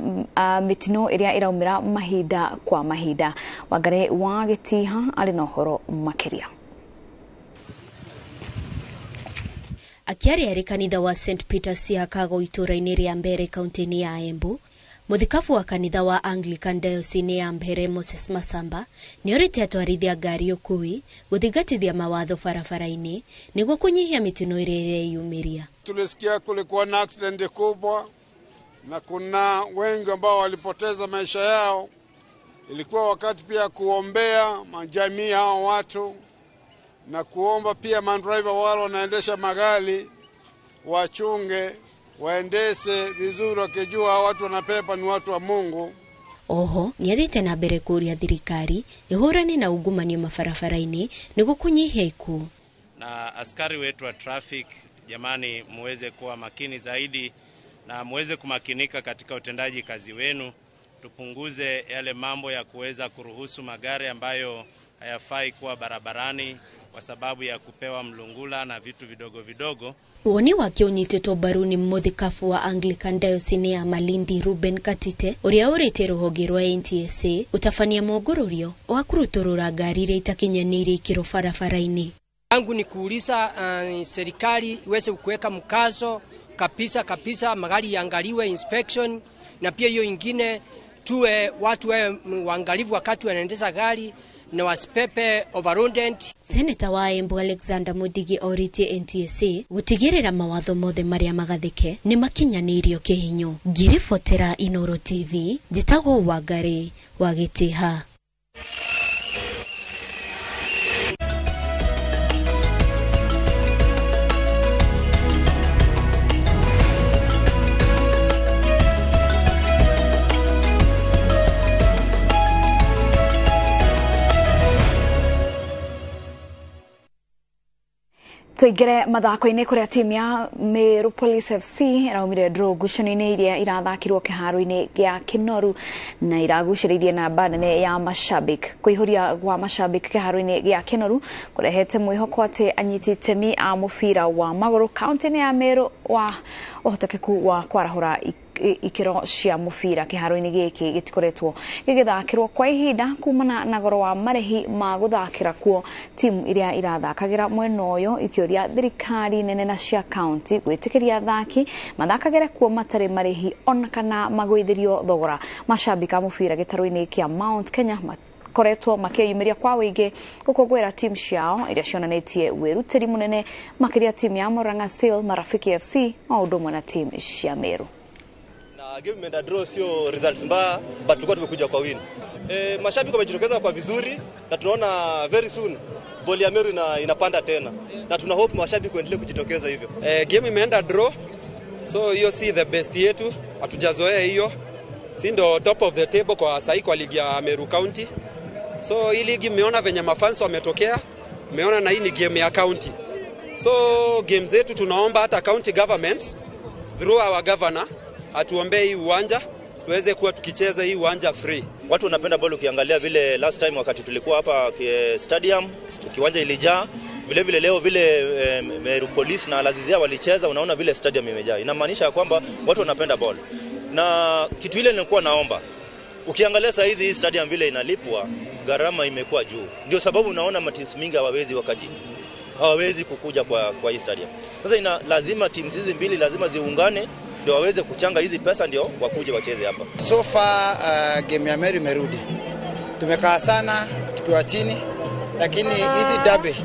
mitino iria iraumira mahinda kwa mahinda. Wangari wa Gitiha ari na uhoro makiria. Akiaria kanitha wa St. Peter's Chicago itũra-inĩ rĩa mbere kaunti-inĩ ya Embu, muthikafu wa kanitha wa Anglican Diocese ya mbere Moses Masamba ni orite atwarithia ngari ukui guthingatithia mawatho barabara-ini niguo kunyihia mitino iria yumiria. Tulisikia kulikuwa na accident kubwa na kuna wengi ambao walipoteza maisha yao. Ilikuwa wakati pia kuombea majamii hao watu na kuomba pia mandriver wale wanaendesha magari wachunge waendese vizuri wakijua watu wanapepa ni watu wa Mungu. Oho ni athite na mbere kuria thirikari ihurane na ungumania mabarabara-ini niguo kunyihia ikuũ. Na askari wetu wa traffic, jamani, muweze kuwa makini zaidi na muweze kumakinika katika utendaji kazi wenu. Tupunguze yale mambo ya kuweza kuruhusu magari ambayo hayafai kuwa barabarani kwa sababu ya kupewa mlungula na vitu vidogo vidogo. Woni wake unyitĩtwo mbaru ni muthikafu wa Anglican Diocese ya Malindi Ruben Katite uria urite ruhonge rwa NTSA utafania mugururio wa kuruturura ngari iria itakinyaniire ikiro barabara-ini. Yangu ni kuuliza serikali iweze kuweka mkazo kabisa magari yaangaliwe inspection, na pia hiyo ingine tuwe watu waangalivu wakati wanaendesha gari na wasipepe overloaded. Seneta wa Embu Alexander Mudigi orite NTSA gutigirira mawatho mothe maria magathike ni makinyanirio kihinyo. Ngiribotera Inoro TV njitagwo Wangari wa Gitiha. Tuigire mathako-ini kuria timu ya Metropolis FC iraumire draw ngucanio-ini iria irathakirwo kiharo-ini gia Kinoru na iraguciririe namba nene ya mashabik. Kuihuria gwa mashabik kiharo-ini gia Kinoru kurehete mwihoko ati anyiti itemi a mubira wa maguru kaunti-ini ya Meru wa uhotekeku wa kwarahura ikiro cia mubira kiharo-ini giki gitikoretwo gigithakirwo kwa ihinda kumana na goro wa marehi ma guthakira kuo timu iria irathakagira mwena uyu ikioria thirikari nene na cia county gwitikiria athaki mathakagire kuo matari marehi ona kana magwithirio thogora. Mashabika mubira gitaro-ini kia Mount Kenya koretwo makiyumiria kwa wingi gukungwira timu ciao iria cionanetie wirutiri munene makiria timu ya Murang'a Seal, Marafiki FC maundu mwe na timu cia Meru. Game imeenda draw, sio results mbaya, but tulikuwa tumekuja kwa win. Mashabiki wamejitokeza kwa vizuri na tunaona very soon boli ya Meru inapanda tena na tuna hope mashabiki waendelee kujitokeza hivyo. Game imeenda draw, so hiyo si the best yetu, hatujazoea hiyo. Si ndo top of the table kwa sahi kwa ligi ya Meru County. So hii ligi mmeona venye mafans wametokea, mmeona na hii ni game ya county. So game zetu tunaomba hata county government through our governor atuombee hii uwanja tuweze kuwa tukicheza hii uwanja free. Watu wanapenda ball, ukiangalia vile last time wakati tulikuwa hapa stadium kiwanja ilijaa, vile vile leo vile Metropolis na Lazizia walicheza, unaona vile stadium imejaa. Inamaanisha kwamba watu wanapenda ball. Na kitu ile nilikuwa naomba, ukiangalia saa hizi hii stadium vile inalipwa, gharama imekuwa juu. Ndio sababu unaona matimu mingi hawawezi kukuja kwa hii stadium. Sasa lazima timu hizi mbili lazima ziungane ndio waweze kuchanga hizi pesa ndio wakuje wacheze hapa. So far game ya Meru imerudi. Tumekaa sana tukiwa chini, lakini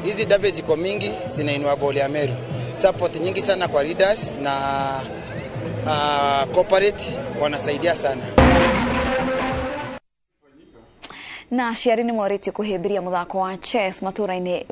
hizi dabe ziko mingi zinainua boli ya Meru. Support nyingi sana kwa leaders na corporate wanasaidia sana. Na aciari ni morĩtio kuhĩmbĩria muthako wa chess matũra-inĩ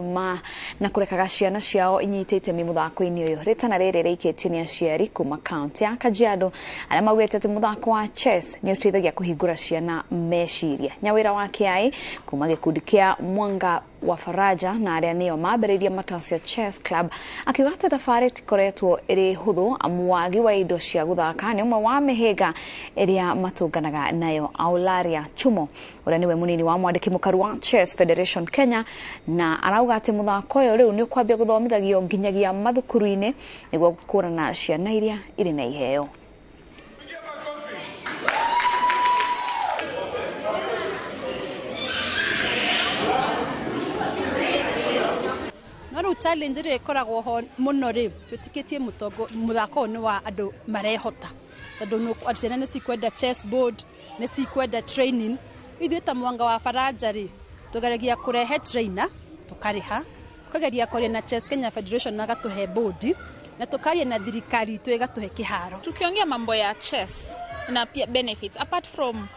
na kũrekaga ciana ciao inyite itemi muthako-inĩ ũyũ. Rĩtana rĩrĩ rĩikĩtio nĩ aciari kuma kaunti ya Kajiado arĩa maugĩte atĩ muthako wa chess nĩ ũteithagia kũhingũra ciana meciria. Nyawĩra wa KI kuma gĩkundi kĩa Mwanga wa Faraja na arĩa nĩo mambĩrĩirie Matasia Chess Club akiuga atĩ thabarĩ tikoretwo ĩrĩ hũthũ amu wagi wa indo cia gũthaka nĩ ũmwe wa mĩhĩnga ĩrĩa matũnganaga nayo. Aularia Chumo ũrĩa nĩwe mũnini wa mwandĩki mũkaru wa Chess Federation Kenya na arauga atĩ muthako ũyũ rĩu nĩ ũkwambia gũthomithagio nginyagia mathukuru-inĩ nĩguo gũkũrana ciana iria irĩ na iheo. Riu challenge ri ikoragwo ho muno ri twitikitie muthako ni wa andu marehota tondu ciana ni cikwenda chessboard ni cikwenda training. Ithuĩ ta Mwanga wa Faraja ri tugeragia kurehe trainer tukariha tukageria kwaria na Chess Kenya Federation na gatuhe board na tukaria na thirikari tu igatuhe kiharo. Tukiongea mambo ya chess na pia benefits apart from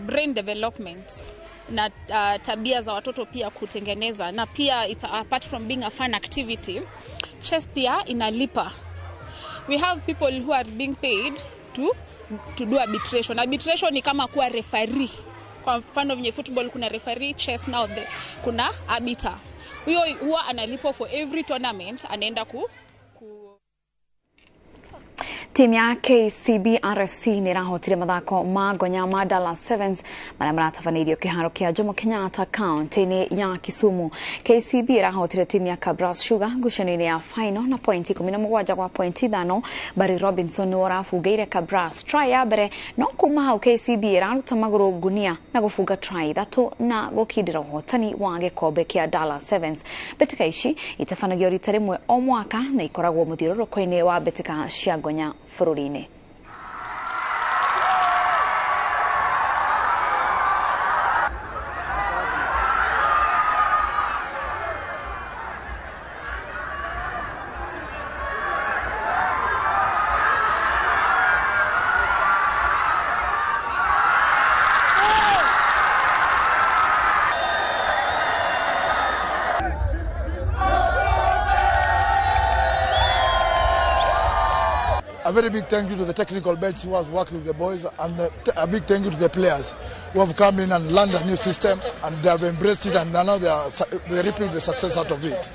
brain development na tabia za watoto pia kutengeneza na pia it's apart from being a fun activity, chess pia inalipa. We have people who are being paid to do arbitration. Arbitration ni kama kuwa referee. Kwa mfano venye football kuna referee, chess now kuna arbiter. Huyo huwa analipo for every tournament anaenda Timu ya KCB RFC nĩ ĩrahotire mathako ma ngonya ma Dallas Sevens marĩa maratabanĩirio kĩharo kĩa Jomo Kenyatta kaunti-inĩ ya Kisumu. KCB ĩrahotire timu ya Kabras Sugar ngucanio-inĩ ya final na pointi 17 gwa pointi 5. Barry Robinson nĩ ũrabungĩire Kabras try ya mbere, no kuma hau KCB ĩraruta magũrũ ngunia na gũbunga try 3 na gũkindĩra ũhotani wa gĩkombe kĩa Dallas Sevens. Mbĩtĩka ici itabanagio rita rĩmwe o mwaka na ikoragwo mũthiũrũrũko-inĩ wa mbĩtĩka cia ngonya bũrũri-inĩ. A very big thank you to the technical bench who has worked with the boys, and a big thank you to the players who have come in and learned a new system, and they have embraced it, and now they are reaping the success out of it.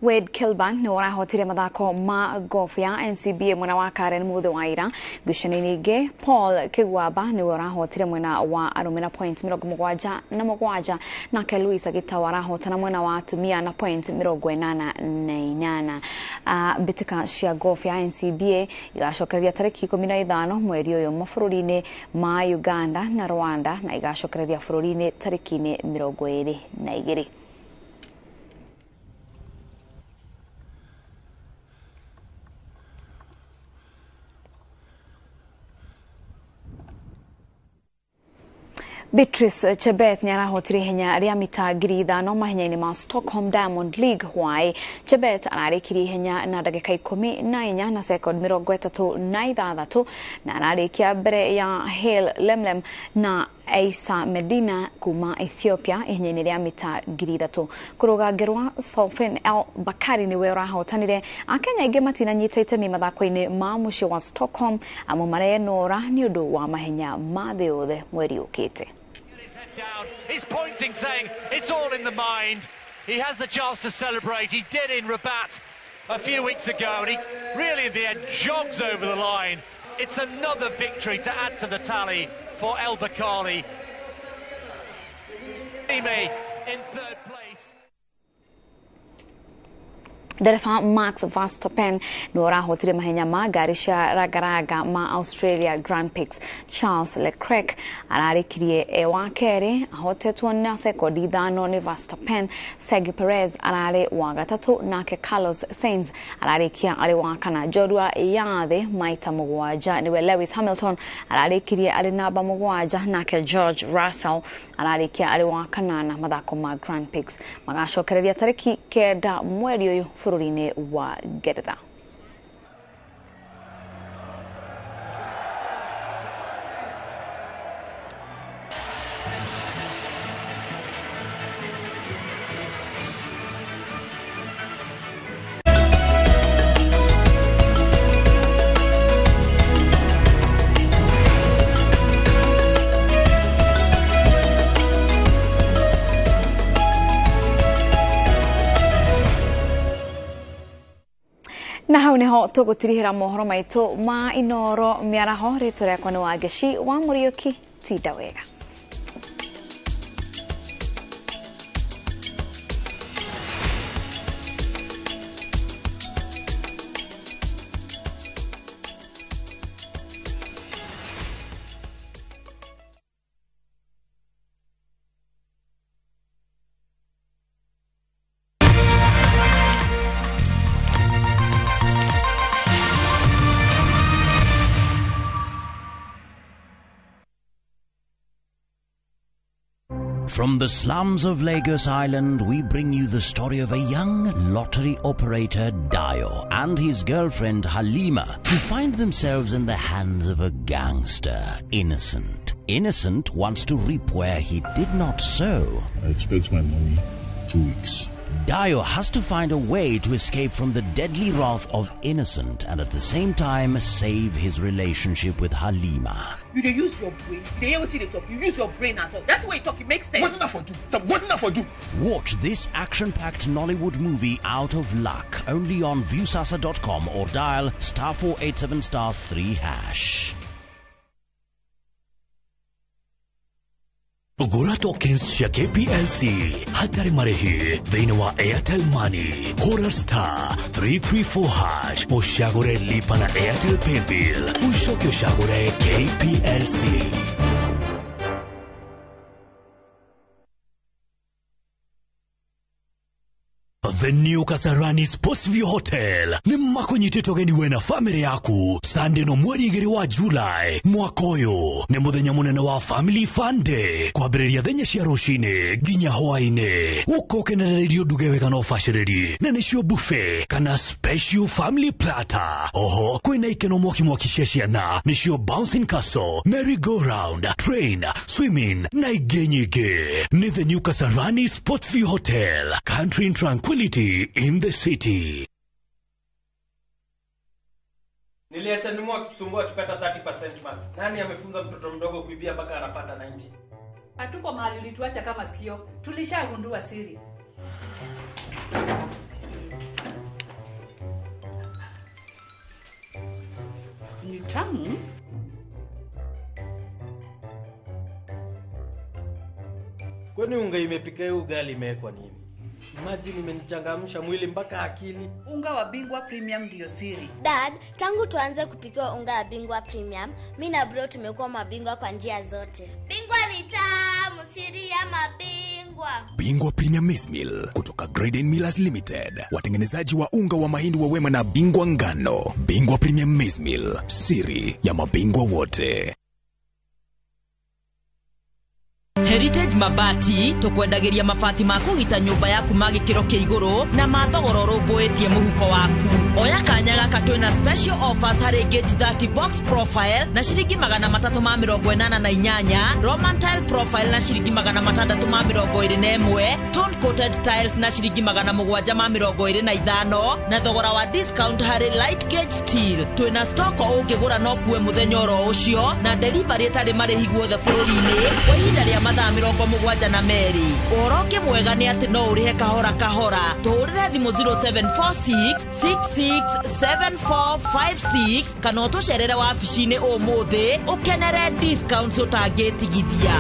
Wade Kilburn ni warahotire mathako ma golf ya NCBA mwena wa Karen muthe wa ira. Ngucanio ingi Paul Kigwamba ni warahotire mwena wa arume na point 77 nake Louis Agita warahotana mwena wa atumia na point 88. Bitika cia golf ya NCBA igacokereria tariki 15 mweri uyu mabũrũri-inĩ ma Uganda na Rwanda na igacokereria bũrũri-inĩ tariki 22. Beatrice Chebet ni arahotire henya ria mita 5,000 mahenya-inĩ ma Stockholm Diamond League Hawaii. Chebet ararikirie henya na ndagika 14 na second 36 na ararikia mbere ya Hale Lemlem na Aisa Medina kuma Ethiopia ihenya-inĩ ria mita 3,000. Kurugangirwa Solfen El Bakari ni we urahotanire. Akenya aingĩ matinanyita itemi mathako-inĩ ma mũciĩ wa Stockholm amo marenora ni ũndũ wa mahenya ma thĩ yothe mweri ũkĩte. He's pointing, saying it's all in the mind. He has the chance to celebrate. He did in Rabat a few weeks ago, and he really, in the end, jogs over the line. It's another victory to add to the tally for El Bakali. Amy in third place. Dereva Max Verstappen ni warahotire mahenya ma ngari cia ragaraga ma Australia Grand Prix. Charles Leclerc ararikirie wa keri ahotetwo na sekondi 5 ni Verstappen. Sergio Perez arari wa gatatu nake Carlos Sainz ararikia ari wa kana. Jorua yathe maita 7 niwe Lewis Hamilton ararikirie ari namba 7 nake George Russell ararikia ari wa kana na mathako ma Grand Prix magacokereria tariki 9 mweri uyu bũrũri-inĩ wa Ngeretha. Na hau niho tugutirihira mohoro maitu ma Inooro miaraho ritwa riakwa ni Wangeci wa Muriuki tinda wega. From the slums of Lagos Island, we bring you the story of a young lottery operator, Dayo, and his girlfriend, Halima, who find themselves in the hands of a gangster, Innocent. Innocent wants to reap where he did not sow. I expect my money 2 weeks. Dayo has to find a way to escape from the deadly wrath of Innocent and at the same time save his relationship with Halima. You dey use your brain. You dey hear wetin dey talk. You use your brain at all. That's why you talk. It makes sense. What's that for you? What's that for you? Watch this action-packed Nollywood movie Out of Luck only on viewsasa.com or dial *487*3#. Gura tokens cia KPLC hatari marehi thĩinĩ wa Airtel Money hũra *334# ũcagũre lipa na Airtel Paybill ucoke ũcagũre KPLC. The new Kasarani Sportsview Hotel ni makonyitĩtwo geni we na family yaku Sunday no mweri 2 wa July mwaka ũyũ ni mũthenya mũnene wa Family Fun Day kwambĩrĩria thenya cia rũcinĩ nginya hwaĩ-inĩ ũkokenererio nduge wega na ũbacĩrĩri na nĩcio buffet kana special family platter. Oho kwĩna ikeno mwaki cia ciana nĩcio bouncing castle, merry go round, train, swimming na ingĩ nyingĩ. Ni the new Kasarani Sportsview Hotel, country in tranquility in the city. Niliacha nimwa kutusumbua tukipata 30% marks. Nani amefunza mtoto mdogo kuibia mpaka anapata 90? Hatuko mahali ulituacha kama sikio. Tulishagundua siri. tamu. Kwani unga imepika hiyo ugali imewekwa nini? Imagine imenichangamsha mwili mpaka akili. Unga wa Bingwa Premium ndio siri. Dad, tangu tuanze kupika unga wa Bingwa Premium, mimi na bro tumekuwa mabingwa kwa njia zote. Bingwa ni tamu, siri ya mabingwa. Bingwa Premium Maize Meal kutoka Graden Millers Limited. Watengenezaji wa unga wa mahindi wa Wema na Bingwa ngano. Bingwa Premium Maize Meal, siri ya mabingwa wote. Heritage Mabati tukwendagiria mabati ma kugita nyumba yaku magikiro kia iguru na mathogoro rumbuitie muhuko waku. Oya kanya gaka twina special offers hari gauge 30 box profile na shilingi 388, Roman tile profile na shilingi 621, stone coated tiles na shilingi 725 na thogora wa discount hari light gauge steel. Twina stock ukigura no kuwe muthenya oro ucio na delivery tari marihi guothe bururi-ini kwa ihinda ria mathaa 72 Oroke mwega ni ati no urihe kahora tuhurire thimu 0746 667456 kana tucerere wabici-ini umuthi ukenere discounts utangitigithia.